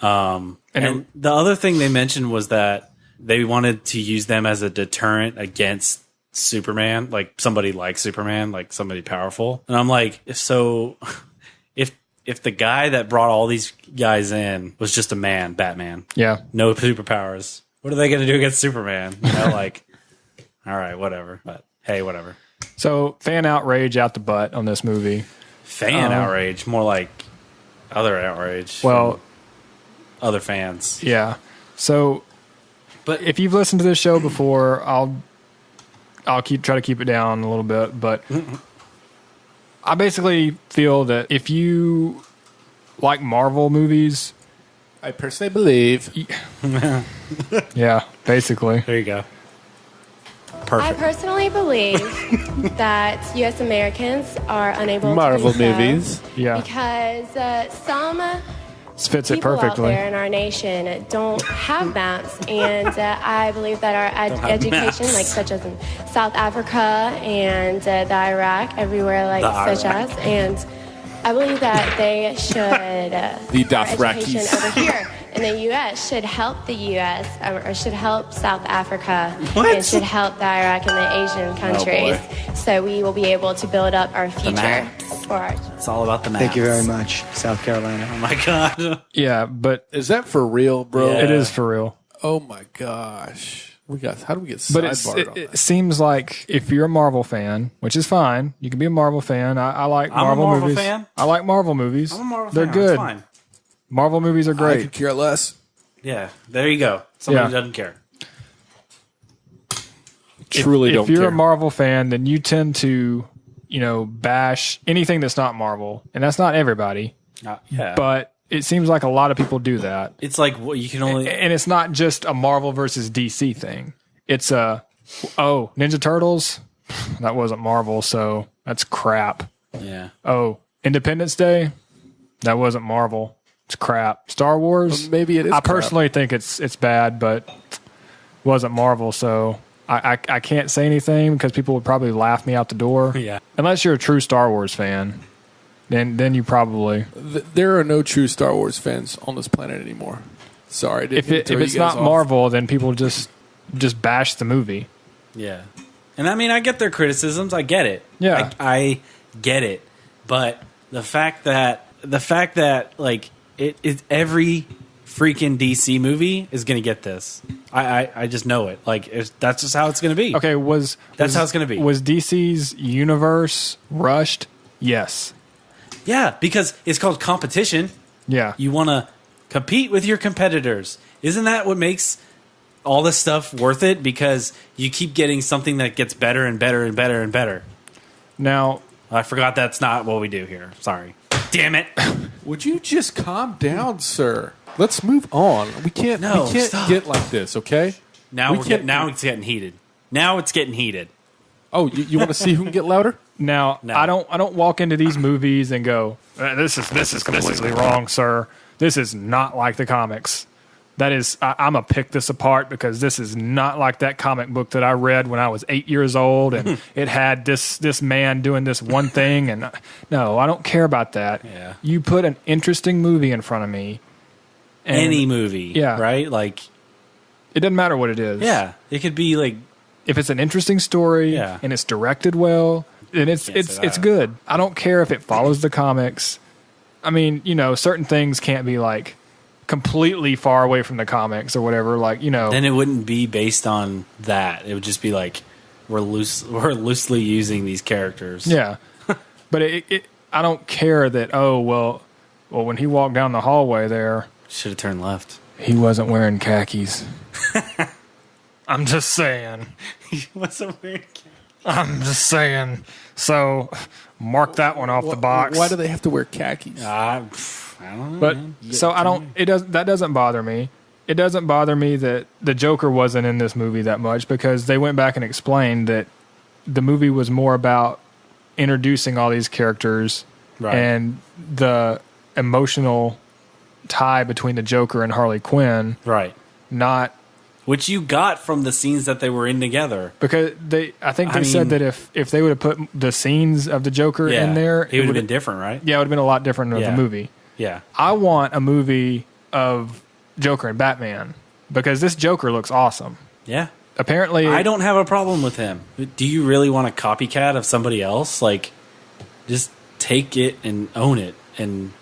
And the other thing they mentioned was that they wanted to use them as a deterrent against Superman, like somebody like Superman, like somebody powerful. And I'm like, if the guy that brought all these guys in was just a man, Batman, no superpowers, what are they going to do against Superman? Like, all right, whatever. But hey, whatever. So fan outrage out the butt on this movie. Fan outrage, more like other outrage. Well, other fans. Yeah. So, but if you've listened to this show before, I'll try to keep it down a little bit, but I basically feel that if you like Marvel movies, I personally believe. Yeah, basically. There you go. I personally believe that U.S. Americans are unable Marvel to do so movies. Yeah. Because some fits it people perfectly. out there in our nation don't have maps, and I believe that our education, like such as in South Africa and the Iraq, everywhere like such as, and I believe that they should the our education over here in the U.S. should help the U.S. Or should help South Africa and should help the Iraq and the Asian countries, so we will be able to build up our future. It's all about the maps. Thank you very much, South Carolina. Oh my god. Yeah, but is that for real, bro? It is for real. Oh my gosh. How do we get sidebarred on that? It seems like if you're a Marvel fan, which is fine, you can be a Marvel fan. I like Marvel movies. Fan. I like Marvel movies. I'm a Marvel They're fan. good. It's fine. Marvel movies are great. I could care less. Yeah, there you go. Somebody doesn't care. Truly don't care. If you're a Marvel fan, then you tend to, bash anything that's not Marvel. And that's not everybody. Yeah. But it seems like a lot of people do that. It's like you can only... And it's not just a Marvel versus DC thing. It's Ninja Turtles, that wasn't Marvel, so that's crap. Yeah. Oh, Independence Day, that wasn't Marvel. It's crap. Star Wars, well, maybe it is. I personally think it's bad, but wasn't Marvel, so I can't say anything because people would probably laugh me out the door. Yeah. Unless you're a true Star Wars fan, then you probably. There are no true Star Wars fans on this planet anymore. Sorry, if it's not Marvel, then people just bash the movie. Yeah. And I mean, I get their criticisms. I get it. Yeah. I get it. But the fact that like it every freaking DC movie is going to get this. I just know it. Like that's just how it's going to be. Okay, that's how it's going to be. Was DC's universe rushed? Yes. Yeah, because it's called competition. Yeah. You want to compete with your competitors. Isn't that what makes all this stuff worth it? Because you keep getting something that gets better and better and better and better. Now, I forgot that's not what we do here. Sorry. Damn it. Would you just calm down, sir? Let's move on. We can't stop. get like this, okay? Now it's getting heated. Now it's getting heated. Oh, you want to see who can get louder? Now, No. I don't walk into these movies and go, this is completely wrong, sir. This is not like the comics. That is, I'm going to pick this apart because this is not like that comic book that I read when I was 8 years old and it had this man doing this one thing. And no, I don't care about that. Yeah. You put an interesting movie in front of me. Any movie. Yeah. Right? Like, it doesn't matter what it is. yeah. It could be like, If it's an interesting story Yeah. and it's directed well, then it's good. I don't care if it follows the comics. I mean, certain things can't be like completely far away from the comics or whatever. Like, then it wouldn't be based on that. It would just be like we're loosely using these characters. Yeah. But I don't care that. Well, when he walked down the hallway there, Should have turned left. he wasn't wearing khakis. I'm just saying. He wasn't wearing khakis. I'm just saying. So mark that one off the box. Why do they have to wear khakis? I don't know. But man. so I don't. That doesn't bother me. It doesn't bother me that the Joker wasn't in this movie that much because they went back and explained that the movie was more about introducing all these characters and the emotional tie between the Joker and Harley Quinn. Right. Not which you got from the scenes that they were in together. Because I think they said that if they would have put the scenes of the Joker in there, it would have been different, right? Yeah, it would have been a lot different of a movie. Yeah. I want a movie of Joker and Batman because this Joker looks awesome. Yeah. Apparently, I don't have a problem with him. Do you really want a copycat of somebody else? Like, just take it and own it and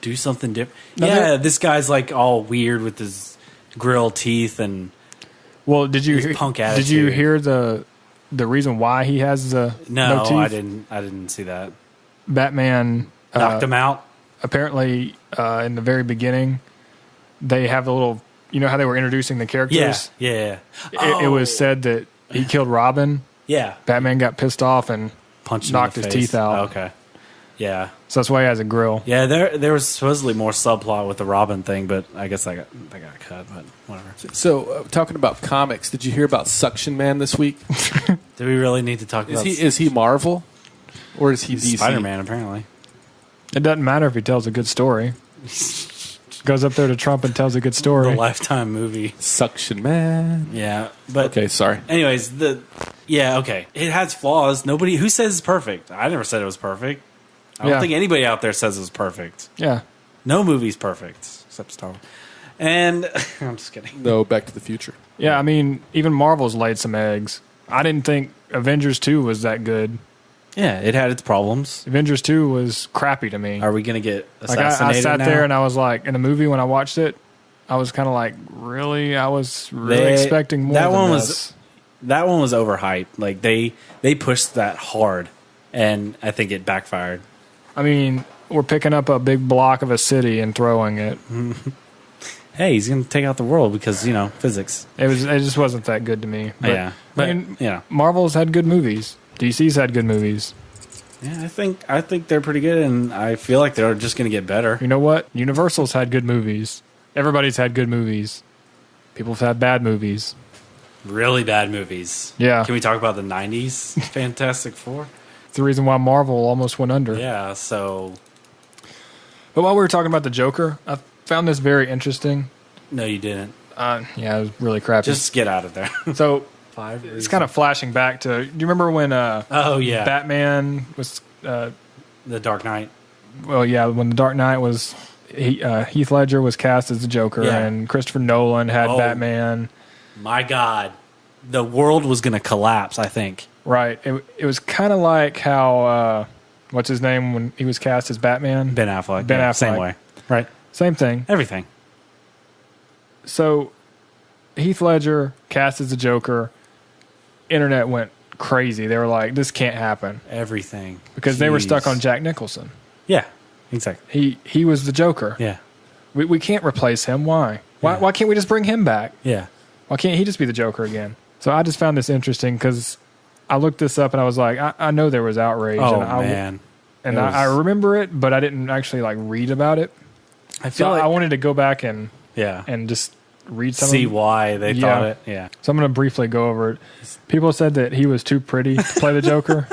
do something different. This guy's like all weird with his grill teeth and did you punk attitude. Did you hear the reason why he has the no teeth? I didn't see that. Batman knocked him out. Apparently, in the very beginning, they have the little. You know how they were introducing the characters? Yeah. It was said that he killed Robin. Yeah. Batman got pissed off and knocked his teeth out. Okay. Yeah. So that's why he has a grill. Yeah, there was supposedly more subplot with the Robin thing, but I guess I got cut, but whatever. So, talking about comics, did you hear about Suction Man this week? Do we really need to talk about Is he Marvel? Or is he DC? Spider-Man, apparently. It doesn't matter if he tells a good story. Goes up there to Trump and tells a good story. The Lifetime movie. Suction Man. Yeah, but okay, sorry. Anyways, okay. It has flaws. Who says it's perfect? I never said it was perfect. I don't think anybody out there says it's perfect. Yeah. No movie's perfect except Star Wars. And I'm just kidding. No, Back to the Future. Yeah, I mean, even Marvel's laid some eggs. I didn't think Avengers 2 was that good. Yeah, it had its problems. Avengers 2 was crappy to me. Are we going to get assassinated I sat now? there and I was like, in the movie when I watched it, I was kind of like, really? I was really expecting more than this. That one was overhyped. Like, they pushed that hard, and I think it backfired. I mean, we're picking up a big block of a city and throwing it. hey, he's going to take out the world because, physics. It just wasn't that good to me. But, yeah. But, Marvel's had good movies. DC's had good movies. Yeah, I think they're pretty good, and I feel like they're just going to get better. You know what? Universal's had good movies. Everybody's had good movies. People have had bad movies. Really bad movies. Yeah. Can we talk about the 90s Fantastic Four? It's the reason why Marvel almost went under. Yeah, so... But while we were talking about the Joker, I found this very interesting. No, you didn't. Yeah, it was really crappy. Just get out of there. So... It's kind of flashing back to. Do you remember when? Batman was the Dark Knight. Well, yeah, when the Dark Knight was, Heath Ledger was cast as the Joker, and Christopher Nolan had Batman. My God, the world was going to collapse. I think. Right. It was kind of like how what's his name when he was cast as Batman? Ben Affleck. Affleck. Same way. Right. Same thing. Everything. So, Heath Ledger cast as the Joker. Internet went crazy. They were like, "This can't happen." Everything because they were stuck on Jack Nicholson. Yeah, exactly. He was the Joker. Yeah, we can't replace him. Why? Why can't we just bring him back? Yeah. Why can't he just be the Joker again? So I just found this interesting because I looked this up and I was like, I know there was outrage. Oh, man. I remember it, but I didn't actually read about it. I feel like I wanted to go back and just read some. See why they thought it. Yeah. So I'm going to briefly go over it. People said that he was too pretty to play the Joker.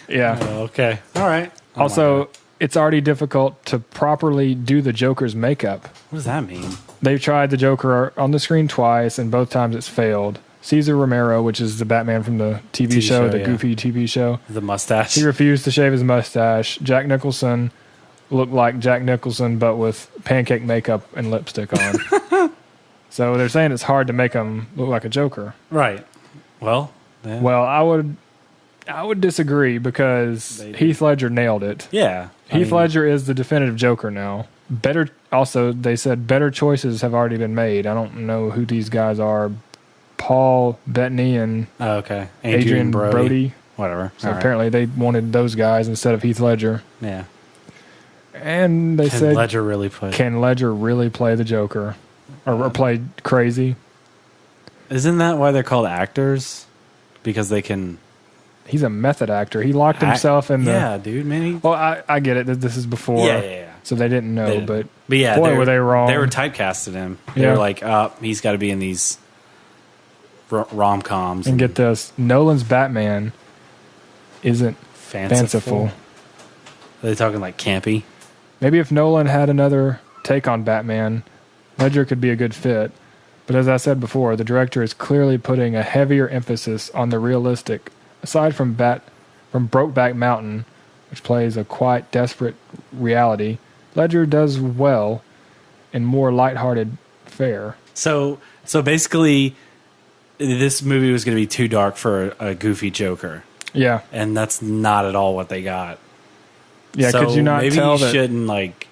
Yeah. Okay. All right. Also, it's already difficult to properly do the Joker's makeup. What does that mean? They've tried the Joker on the screen twice, and both times it's failed. Cesar Romero, which is the Batman from the TV show, the Goofy TV show. The mustache. He refused to shave his mustache. Jack Nicholson looked like Jack Nicholson, but with pancake makeup and lipstick on. So they're saying it's hard to make him look like a Joker. Right. Well, yeah. Well, I would disagree because Heath Ledger nailed it. Yeah. Heath Ledger is the definitive Joker now. They said better choices have already been made. I don't know who these guys are. Paul Bettany and Adrian Brody. Whatever. So apparently they wanted those guys instead of Heath Ledger. Yeah. And they said, can Ledger really play the Joker? Or play crazy? Isn't that why they're called actors? Because they can... He's a method actor. He locked himself in the... Yeah, dude, man. Well, I get it. This is before. Yeah. So they didn't know, but yeah, boy, were they wrong. They were typecasting him. They were like, he's got to be in these rom-coms. And get this, Nolan's Batman isn't fanciful. Are they talking like campy? Maybe if Nolan had another take on Batman, Ledger could be a good fit. But as I said before, the director is clearly putting a heavier emphasis on the realistic. Aside from Brokeback Mountain, which plays a quite desperate reality, Ledger does well in more lighthearted fare. So basically, this movie was going to be too dark for a goofy Joker. Yeah. And that's not at all what they got. Yeah, so could you not maybe tell you shouldn't,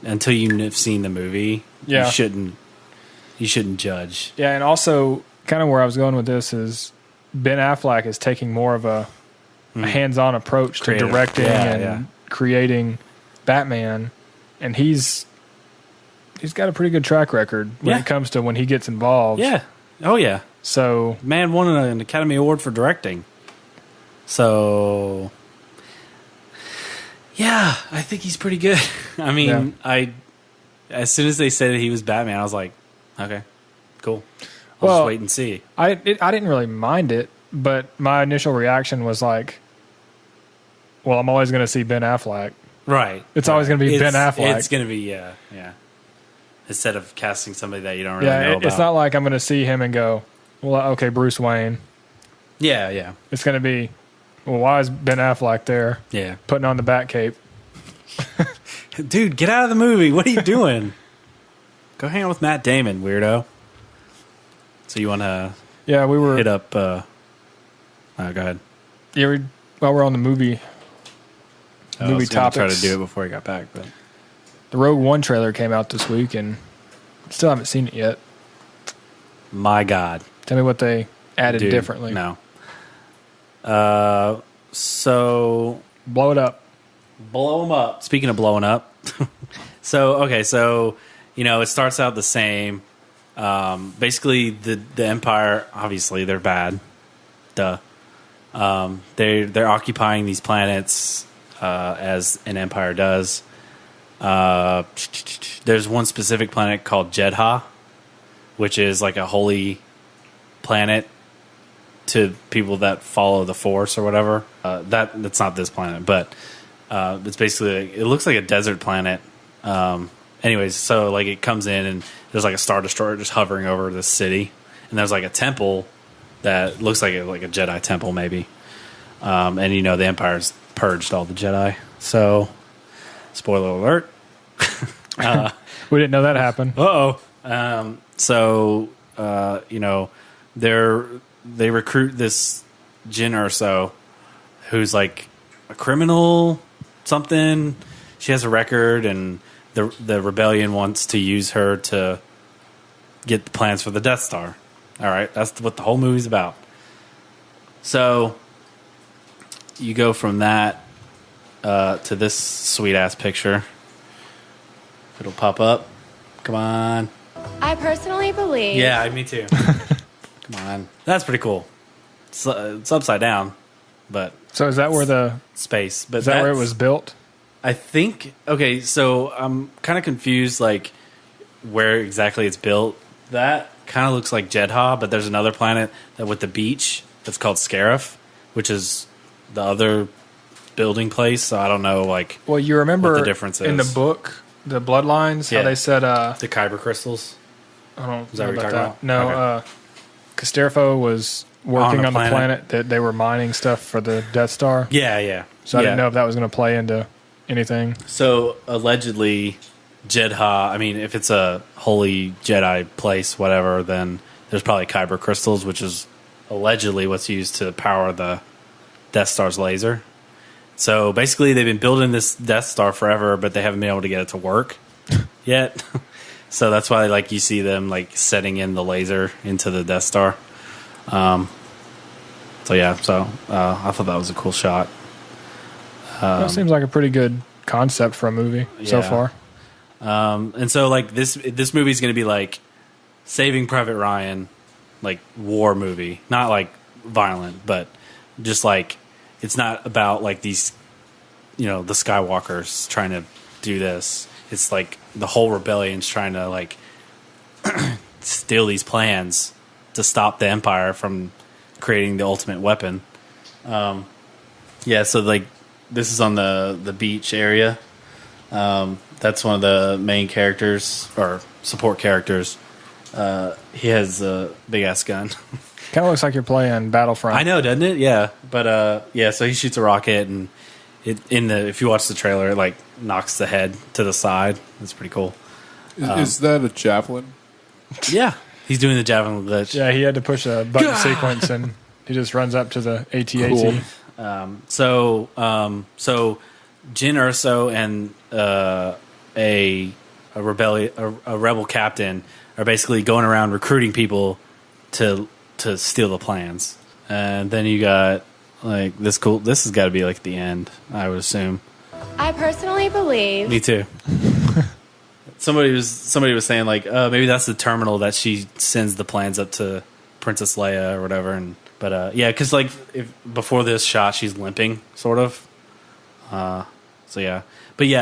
until you've seen the movie, you shouldn't judge. Yeah, and also, kind of where I was going with this is Ben Affleck is taking more of a hands-on approach to directing and creating Batman, and he's got a pretty good track record when it comes to when he gets involved. Yeah. Oh, yeah. So, man won an Academy Award for directing. So, yeah, I think he's pretty good. I mean, as soon as they said that he was Batman, I was like, okay, cool. I'll just wait and see. I didn't really mind it, but my initial reaction was like, well, I'm always going to see Ben Affleck. Right. It's always going to be Ben Affleck. It's going to be, yeah. Instead of casting somebody that you don't really know about. It's not like I'm going to see him and go, well, okay, Bruce Wayne. Yeah. It's going to be, well, why is Ben Affleck there? Yeah. Putting on the Batcape. Dude, get out of the movie. What are you doing? Go hang out with Matt Damon, weirdo. So you want to hit up... go ahead. Yeah, while we're on the movie topics. I try to do it before I got back, but... The Rogue One trailer came out this week, and still haven't seen it yet. My God. Tell me what they added differently. No. So... Blow it up. Blow them up. Speaking of blowing up. So it starts out the same. Basically, the Empire, obviously, they're bad. Duh. They're occupying these planets as an Empire does. There's one specific planet called Jedha, which is like a holy planet to people that follow the Force or whatever. That's not this planet, but it's basically, it looks like a desert planet. Anyways, so like it comes in and there's like a Star Destroyer just hovering over this city, and there's like a temple that looks like a Jedi temple maybe. And the Empire's purged all the Jedi. So, spoiler alert. We didn't know that happened. So, they recruit this Jyn Erso, who's like a criminal, something. She has a record, and the rebellion wants to use her to get the plans for the Death Star. All right, that's what the whole movie's about. So you go from that to this sweet ass picture. It'll pop up. Come on. I personally believe. Yeah, me too. Come on. That's pretty cool. It's upside down, but So is that where the space. But is that where it was built? I think. Okay, so I'm kind of confused, like where exactly it's built. That kind of looks like Jedha, but there's another planet that with the beach that's called Scarif, which is the other building place. So I don't know, like. Well, you remember what the difference in the is. book, the Bloodlines, how they said the Kyber crystals. I don't Is that know what you're about talking that. No, about? Casterfo was working On on the the planet. planet that they were mining stuff for the Death Star. Yeah. So I didn't know if that was going to play into anything. So allegedly, Jedha. I mean, if it's a holy Jedi place, whatever, then there's probably Kyber crystals, which is allegedly what's used to power the Death Star's laser. So basically, they've been building this Death Star forever, but they haven't been able to get it to work yet. So that's why, like, you see them like setting in the laser into the Death Star. I thought that was a cool shot. That seems like a pretty good concept for a movie so far. And so, like, this movie is going to be like Saving Private Ryan, like war movie, not like violent, but just like it's not about like these, the Skywalkers trying to do this. It's like the whole rebellion's trying to like steal these plans to stop the Empire from creating the ultimate weapon. So like this is on the beach area. That's one of the main characters or support characters. He has a big ass gun. Kind of looks like you're playing Battlefront. I know, doesn't it? Yeah, but so he shoots a rocket, and if you watch the trailer, it like knocks the head to the side. That's pretty cool. Is that a javelin? Yeah, he's doing the javelin glitch. Yeah, he had to push a button sequence, and he just runs up to the AT-AT. Cool. So Jyn Erso and a rebel captain are basically going around recruiting people to steal the plans. And then you got like this cool. This has got to be like the end, I would assume. I personally believe. Me too. Somebody was saying like maybe that's the terminal that she sends the plans up to Princess Leia or whatever. But because like before this shot she's limping sort of. But yeah,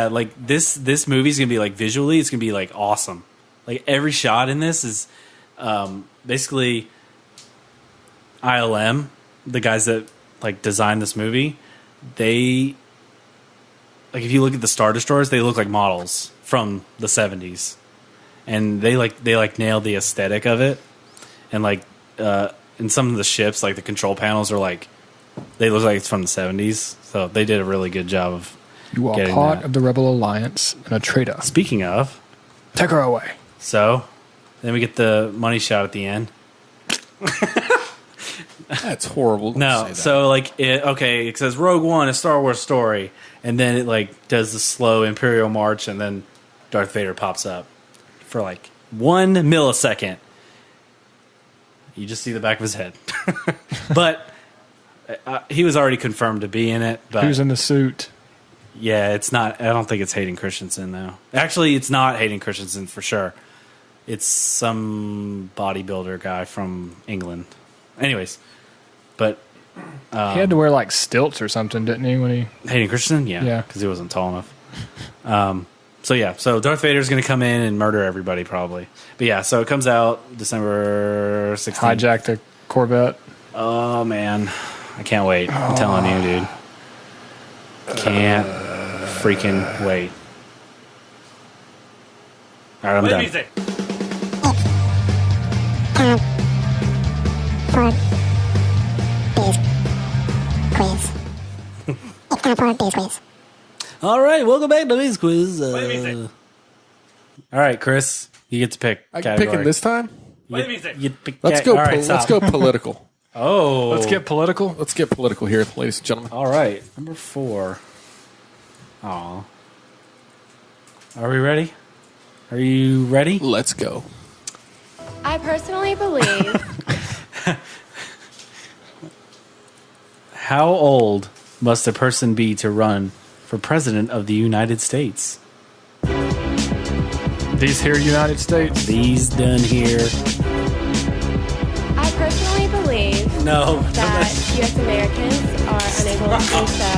like this movie's gonna be like visually it's gonna be like awesome. Like every shot in this is basically ILM, the guys that like designed this movie. They like if you look at the Star Destroyers, they look like models from the 70s, and they nailed the aesthetic of it. And like in some of the ships, like the control panels are like they look like it's from the 70s. So they did a really good job of. You are part of the Rebel Alliance and a traitor. Speaking of, take her away. So then we get the money shot at the end. That's horrible. No, so like it says Rogue One, a Star Wars story, and then it like does the slow Imperial March, and then Darth Vader pops up for like 1 millisecond. You just see the back of his head, but he was already confirmed to be in it. But who's in the suit? Yeah, it's not. I don't think it's Hayden Christensen though. Actually, it's not Hayden Christensen for sure. It's some bodybuilder guy from England. Anyways, but he had to wear like stilts or something, didn't he? When he Hayden Christensen, yeah, because he wasn't tall enough. So Darth Vader's going to come in and murder everybody probably. But yeah, so it comes out December 16th. Hijacked a Corvette. Oh man, I can't wait. I'm telling you, dude. Can't freaking wait. All right, I'm done. Music. All right, welcome back to Biz Quiz. All right, Chris, you get to pick. I can pick it this time. You pick Let's go. All right, Let's go political. Oh, Let's get political. Let's get political here, ladies and gentlemen. All right, number 4. Aw. Are we ready? Are you ready? Let's go. I personally believe How old must a person be to run for president of the United States? These here United States. These done here. I personally believe No. that U.S. Americans are unable to do so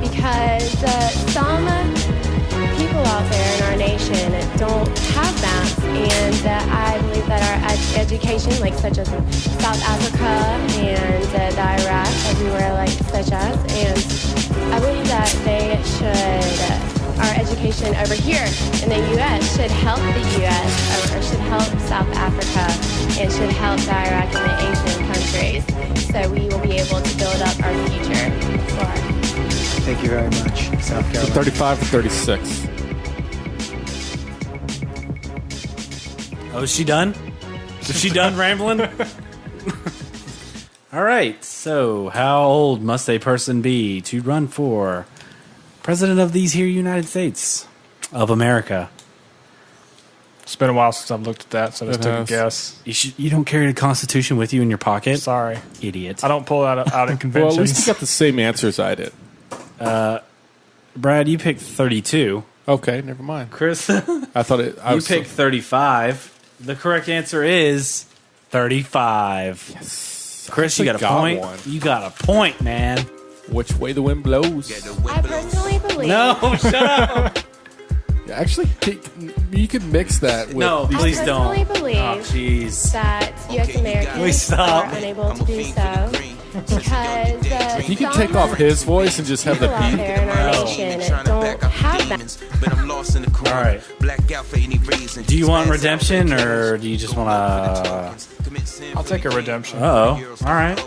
because some people out there in our nation don't have maps, and I believe that our education, like such as South Africa and the Iraq, everywhere like such as, and I believe that they should, our education over here in the U.S. should help the U.S. or should help South Africa and should help the Iraq and the Asian countries, so we will be able to build up our future for. Thank you very much, South Carolina. 35 for 36. Oh, is she done? Is she done rambling? All right. So, how old must a person be to run for president of these here United States of America? It's been a while since I've looked at that, so I just took a guess. You don't carry the Constitution with you in your pocket? Sorry. Idiot. I don't pull that out at conventions. Well, at least you got the same answer as I did. Brad, you picked 32. Okay, never mind. Chris, I thought it. you picked 35. The correct answer is 35. Yes. Chris, you got a point. One. You got a point, man. Which way the wind blows. I personally believe. No, shut up. Actually, you could mix that with. No, please don't. I personally believe Oh, jeez. that U.S. Americans are unable to do so because You can take off his voice and just have the people out beat. there in our nation don't have that. All right. Do you want redemption or do you just want to? I'll take a redemption. Oh, all right.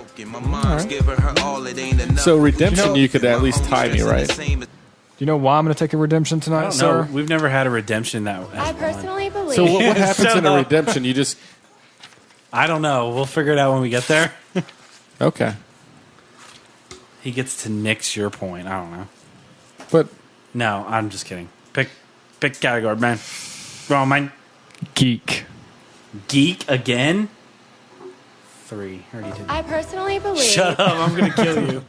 So redemption, you could at least tie me, right? Do you know why I'm going to take a redemption tonight, I don't sir? know. We've never had a redemption that. I personally believe. So what happens Shut in a up. redemption? You just I don't know. We'll figure it out when we get there. okay, He gets to nix your point. I don't know. but No, I'm just kidding. Pick category, man. Go on, man. Geek. Geek again. 3. I already did. I personally believe. Shut up! I'm gonna kill you.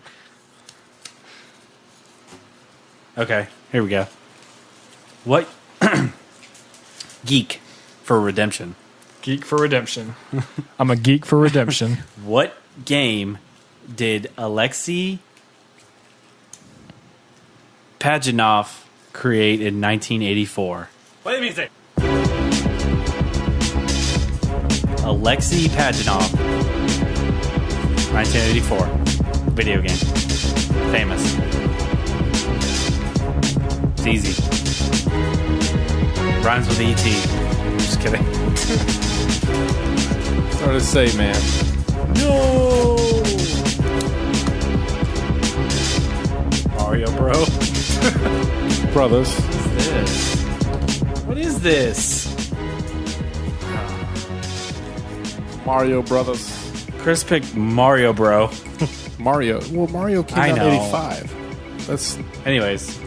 Okay, here we go. What? Geek for redemption. Geek for redemption. I'm a geek for redemption. What game did Alexei Pajanov create in 1984? What do you mean? Alexei Pajanov, 1984. Video game. Famous. It's easy. Rhymes with E.T. Just kidding. it's hard to say, man. No! Mario Bro. Brothers. What is this? Mario Brothers. Chris picked Mario Bro. Mario. Well, Mario came I out in know. 85. That's Anyways,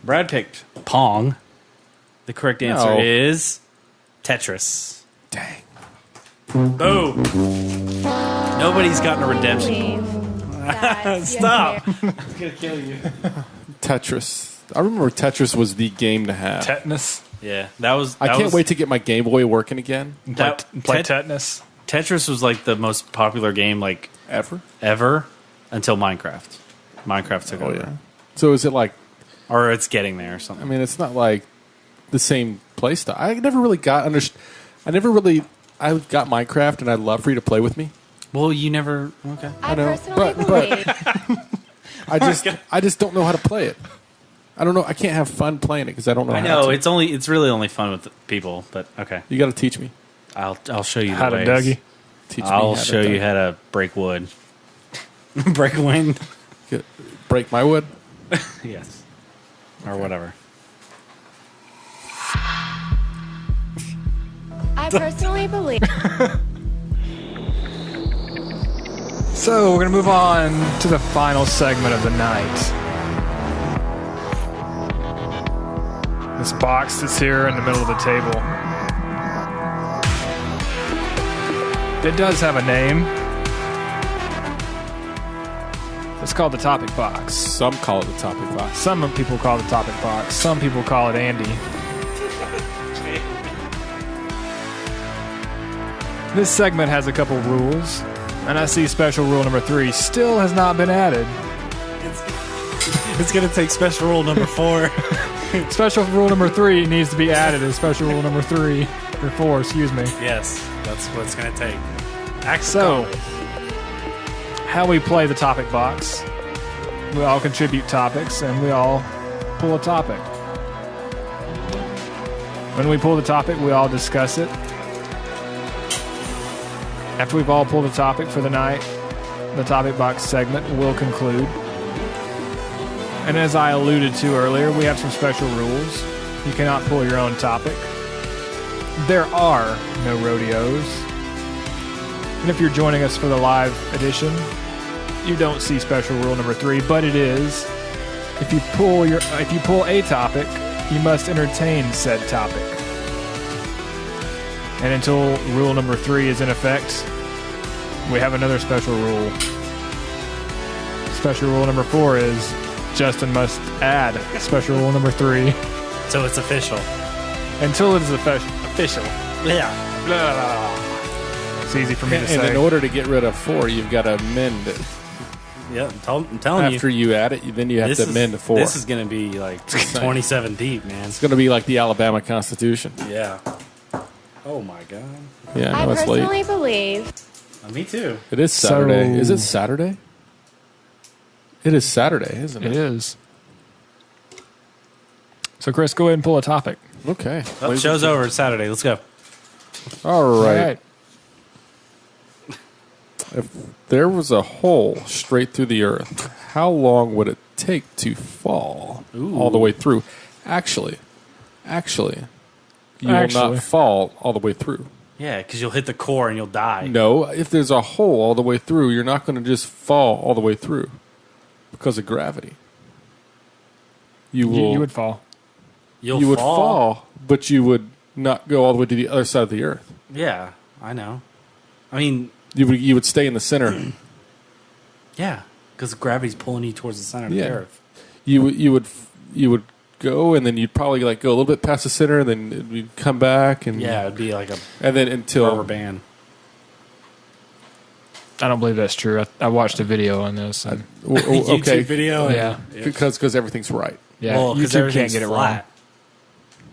Brad picked Pong. The correct answer No. is Tetris. dang. Boom. Nobody's gotten a redemption. Believe that Stop. U.S. I'm gonna kill you. Tetris. I remember Tetris was the game to have. Tetanus. Yeah, that was. I can't wait to get my Game Boy working again. Play tetanus. Tetris was like the most popular game like ever until Minecraft. Minecraft took over. Yeah. So is it like, or it's getting there or something? I mean, it's not like the same play style. I never really got I got Minecraft, and I'd love for you to play with me. Well, you never. Okay, I know, but I just don't know how to play it. I don't know. I can't have fun playing it because I don't know. I know it's really only fun with people, but okay. You got to teach me. I'll show you how the to ways. Dougie. Teach me. I'll show you how to break wood. Break wood. Break my wood. Yes, or whatever. I personally believe. So we're gonna move on to the final segment of the night. This box that's here in the middle of the table. It does have a name. It's called the topic box. Some call it the topic box. Some people call it the topic box. Some people call it Andy. This segment has a couple rules, and I see special rule number 3 still has not been added. It's going to take special rule number 4. Special rule number 3 needs to be added as special rule number 3 or 4, excuse me. Yes, that's what it's going to take. So, how we play the topic box. We all contribute topics, and we all pull a topic. When we pull the topic, we all discuss it. After we've all pulled a topic for the night, the topic box segment will conclude. And as I alluded to earlier, we have some special rules. You cannot pull your own topic. There are no rodeos. And if you're joining us for the live edition, you don't see special rule number 3, but it is if you pull a topic, you must entertain said topic. And until rule number 3 is in effect, we have another special rule. Special rule number 4 is Justin must add special rule number 3. So it's official. Until it is official. Yeah. Blah, blah, blah. It's easy for me to say. And in order to get rid of 4, you've got to amend it. Yeah, I'm telling you. After you add it, then you have to amend to 4. This is going to be like 27 deep, man. It's going to be like the Alabama Constitution. Yeah. Oh, my God. Yeah, I know I it's late. personally believe. Me too. It is Saturday. Is it Saturday? It is Saturday, isn't it? It is. So, Chris, go ahead and pull a topic. Okay. Oh, show's over. It's Saturday. Let's go. All right. If there was a hole straight through the earth, how long would it take to fall all the way through? Actually, you will not fall all the way through. Yeah, because you'll hit the core and you'll die. No, if there's a hole all the way through, you're not going to just fall all the way through because of gravity. You would fall. You would fall, but you would not go all the way to the other side of the earth. Yeah, I know. I mean, you would stay in the center. Yeah, because gravity's pulling you towards the center of the earth. You would go, and then you'd probably like go a little bit past the center, and then you'd come back, and it'd be like and then until rubber band. I don't believe that's true. I watched a video on this. Okay, YouTube video, yeah, because everything's right. Yeah, well, YouTube can't get it flat. wrong.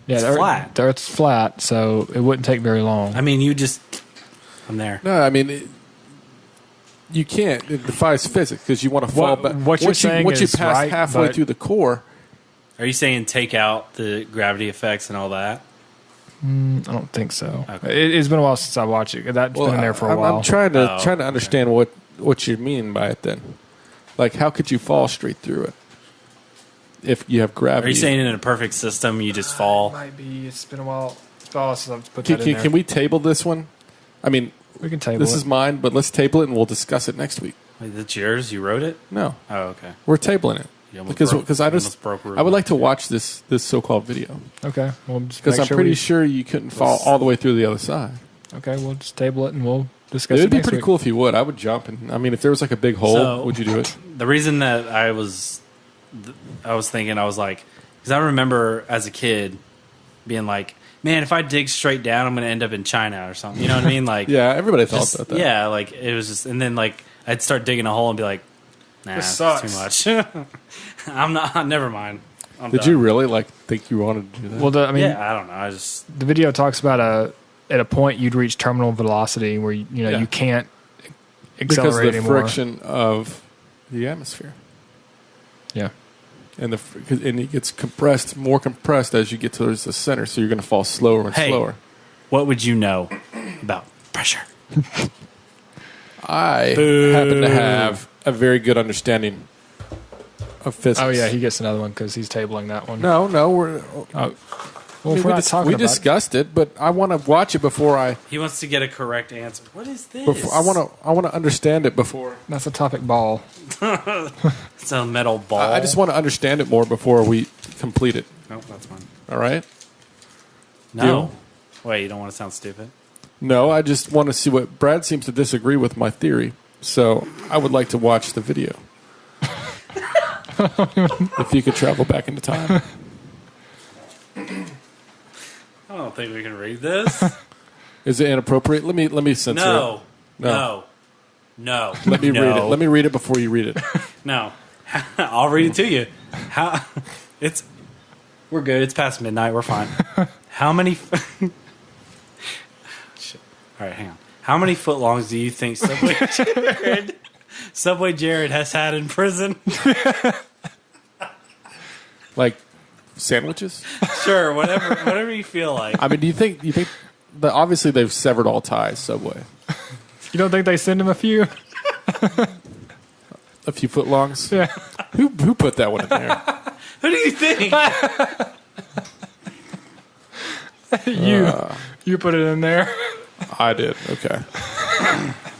Yeah, it's flat. The Earth's flat, so it wouldn't take very long. I mean, I'm there. No, I mean, you can't. It defies physics because you want to fall back. What you're saying once is you pass right, halfway but through the core. Are you saying take out the gravity effects and all that? I don't think so. Okay. It's been a while since I watched it. That's been in there for a while. I'm trying to understand what you mean by it. Then, like, how could you fall straight through it if you have gravity? Are you saying in a perfect system you just fall? It might be. It's been a while. It's been a while since I've put that in there. Can we table this one? I mean, we can table this it. is mine, but let's table it and we'll discuss it next week. Wait, that's yours? You wrote it? No. Oh, okay. We're tabling it. Because I would like to watch this so-called video. Okay. Because I'm pretty sure you couldn't fall all the way through the other side. Okay, we'll just table it and we'll discuss it. It would be next pretty week. cool if you would. I would jump, and I mean, if there was like a big hole, would you do it? The reason that I was thinking, I was like, Because I remember as a kid being like, man, if I dig straight down, I'm going to end up in China or something. You know what I mean? Like, yeah, everybody thought about that. Yeah, like it was just, and then like I'd start digging a hole and be like, nah, This that's sucks. too much. I'm not. Never mind. Did you really think you wanted to do that? Well, I mean, Yeah, I don't know. I just the video talks about at a point you'd reach terminal velocity where Yeah. you can't because accelerate of the anymore. friction of the atmosphere. Yeah. And and it gets more compressed as you get towards the center, so you're going to fall slower and Hey. slower. What would you know about pressure? I happen to have a very good understanding of physics. Oh yeah, he gets another one because he's tabling that one. No, we're. Well, if we're not talking we about it. discussed it, but I want to watch it before I. He wants to get a correct answer. What is this? I want to understand it before. That's a topic ball. It's a metal ball. I just want to understand it more before we complete it. Nope, that's fine. All right. No. Deal? Wait, you don't want to sound stupid? No, I just want to see what Brad seems to disagree with my theory. So I would like to watch the video. If you could travel back into time. I don't think we can read this. Is it inappropriate? Let me censor No. it. No. Let me read it. Let me read it before you read it. No. I'll read it to you. We're good. It's past midnight. We're fine. How many Shit. All right, hang on. How many footlongs do you think Subway Jared has had in prison? Like sandwiches? Sure, whatever you feel like. I mean, do you think that obviously they've severed all ties, Subway? You don't think they send him a few? A few footlongs? Yeah. Who put that one in there? Who do you think? You put it in there. I did. Okay.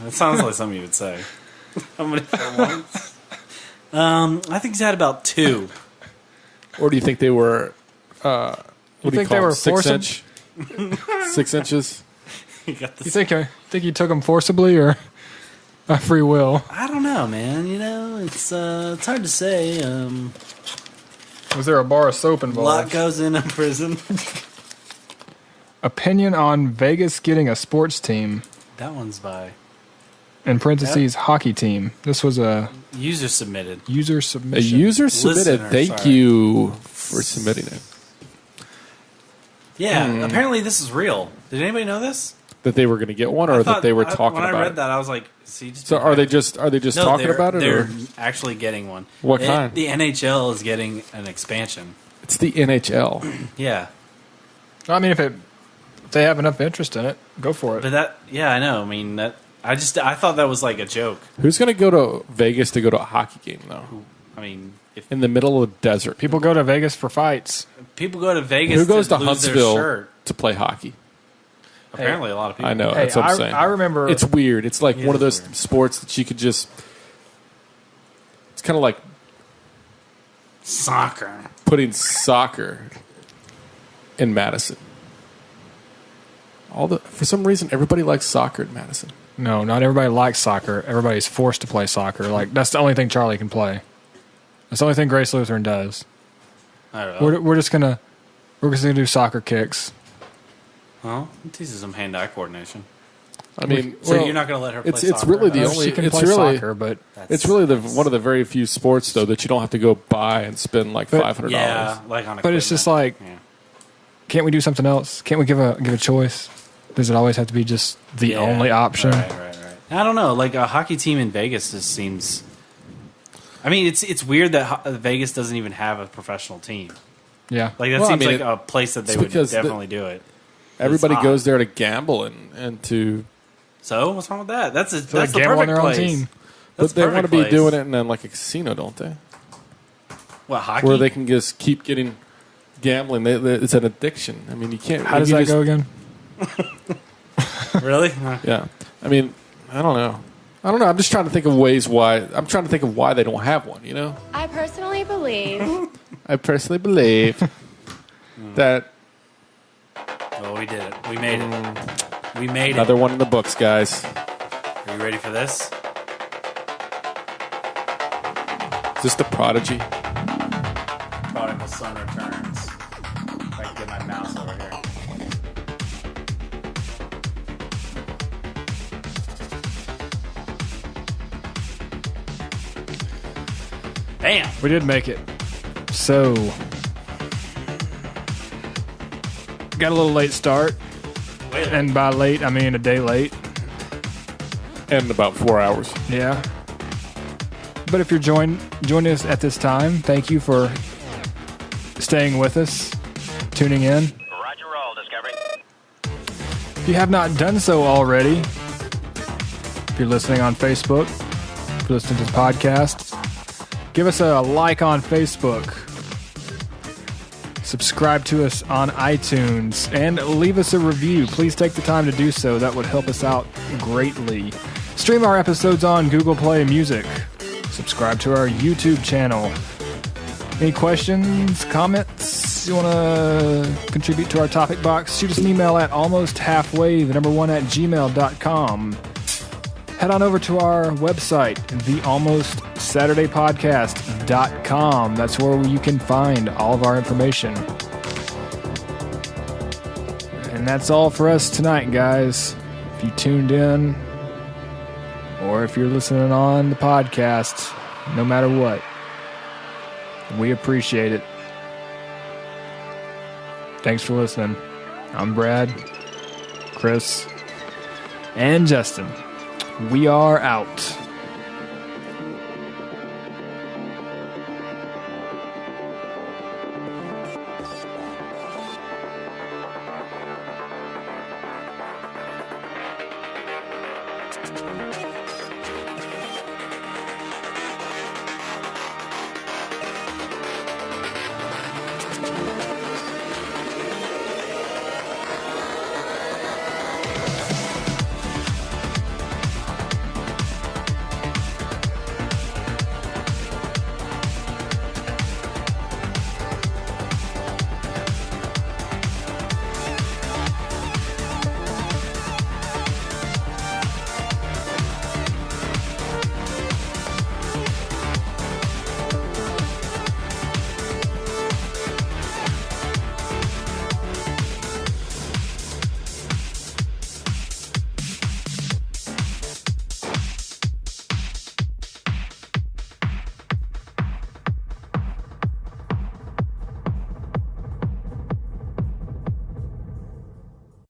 That sounds like something you would say. How many footlongs? I think he's had about 2. Or do you think they were? What do you think call they were them? 6 forcing- inch? 6 inches? You got this. You think you took them forcibly or by free will? I don't know, man. You know, it's hard to say. Was there a bar of soap A lot involved? goes in a prison. Opinion on Vegas getting a sports team. That one's by In parentheses, hockey team. This was a user submitted. user A submission. user submitted. Listener, Thank sorry. you for submitting it. Yeah, apparently this is real. Did anybody know this? That they were going to get one, or I that thought- they were talking when about I read it? that, I was like, "See, just So are they just No, talking they're- about it? They're Or? actually getting one. What kind? The NHL is getting an expansion. It's the NHL. Yeah, I mean, if they have enough interest in it, go for it. but I know. I mean, I thought that was like a joke. Who's going to go to Vegas to go to a hockey game, though? I mean, if In the middle of the desert. People go to Vegas for fights. people go to Vegas, Who goes to lose their Huntsville shirt. to play hockey? Apparently, a lot of people. I know. Hey, That's what I'm saying. I remember. It's weird. It's like It one of is those weird. sports that you could just. It's kind of like Soccer. putting soccer in Madison. For some reason, everybody likes soccer in Madison. No, not everybody likes soccer. Everybody's forced to play soccer. Like that's the only thing Charlie can play. That's the only thing Grace Lutheran does. I don't know. We're just gonna do soccer kicks. Well, it teaches some hand-eye coordination. I mean, So well, you're not going to let her play it's soccer? really the Uh, only. she can It's play really soccer, but it's really one of the very few sports though that you don't have to go buy and spend like But- $500. Yeah, like on But it's just equipment. like- Yeah. can't we do something else? Can't we give a choice? Does it always have to be just the Yeah. only option? Right. I don't know. Like a hockey team in Vegas just seems. I mean, it's weird that Vegas doesn't even have a professional team. Yeah. Like that Well, I seems mean, like a place that they it's would because definitely do it. Everybody It's goes odd. there to gamble and to, So what's wrong with that? That's So the they gamble on perfect their own place. team. That's but they the want to perfect be place. doing it in like a casino, don't they? What hockey? Where they can just keep getting gambling. It's an addiction. I mean, you can't. How does you that just- go again? really? Yeah. I mean, I don't know. I'm just trying to think of ways why. I'm trying to think of why they don't have one. You know. I personally believe I personally believe that Oh, we did it. We made it. We made another one in the books, guys. it. Are you ready for this? Is this the Prodigy? Prodigal mouse on returns. If I can get my mouse over here. Damn. We did make it. So, got a little late start. And by late, I mean a day late. And about 4 hours. Yeah. But if you're joining us at this time, thank you for staying with us, tuning in. Roger roll, Discovery. If you have not done so already, if you're listening on Facebook, if you're listening to the podcast, give us a like on Facebook. Subscribe to us on iTunes and leave us a review. Please take the time to do so. That would help us out greatly. Stream our episodes on Google Play Music. Subscribe to our YouTube channel. Any questions, comments, you want to contribute to our topic box? Shoot us an email at almosthalfway1@gmail.com. Head on over to our website, thealmostsaturdaypodcast.com. That's where you can find all of our information. And that's all for us tonight, guys. If you tuned in, or if you're listening on the podcast, no matter what, we appreciate it. Thanks for listening. I'm Brad, Chris, and Justin. We are out.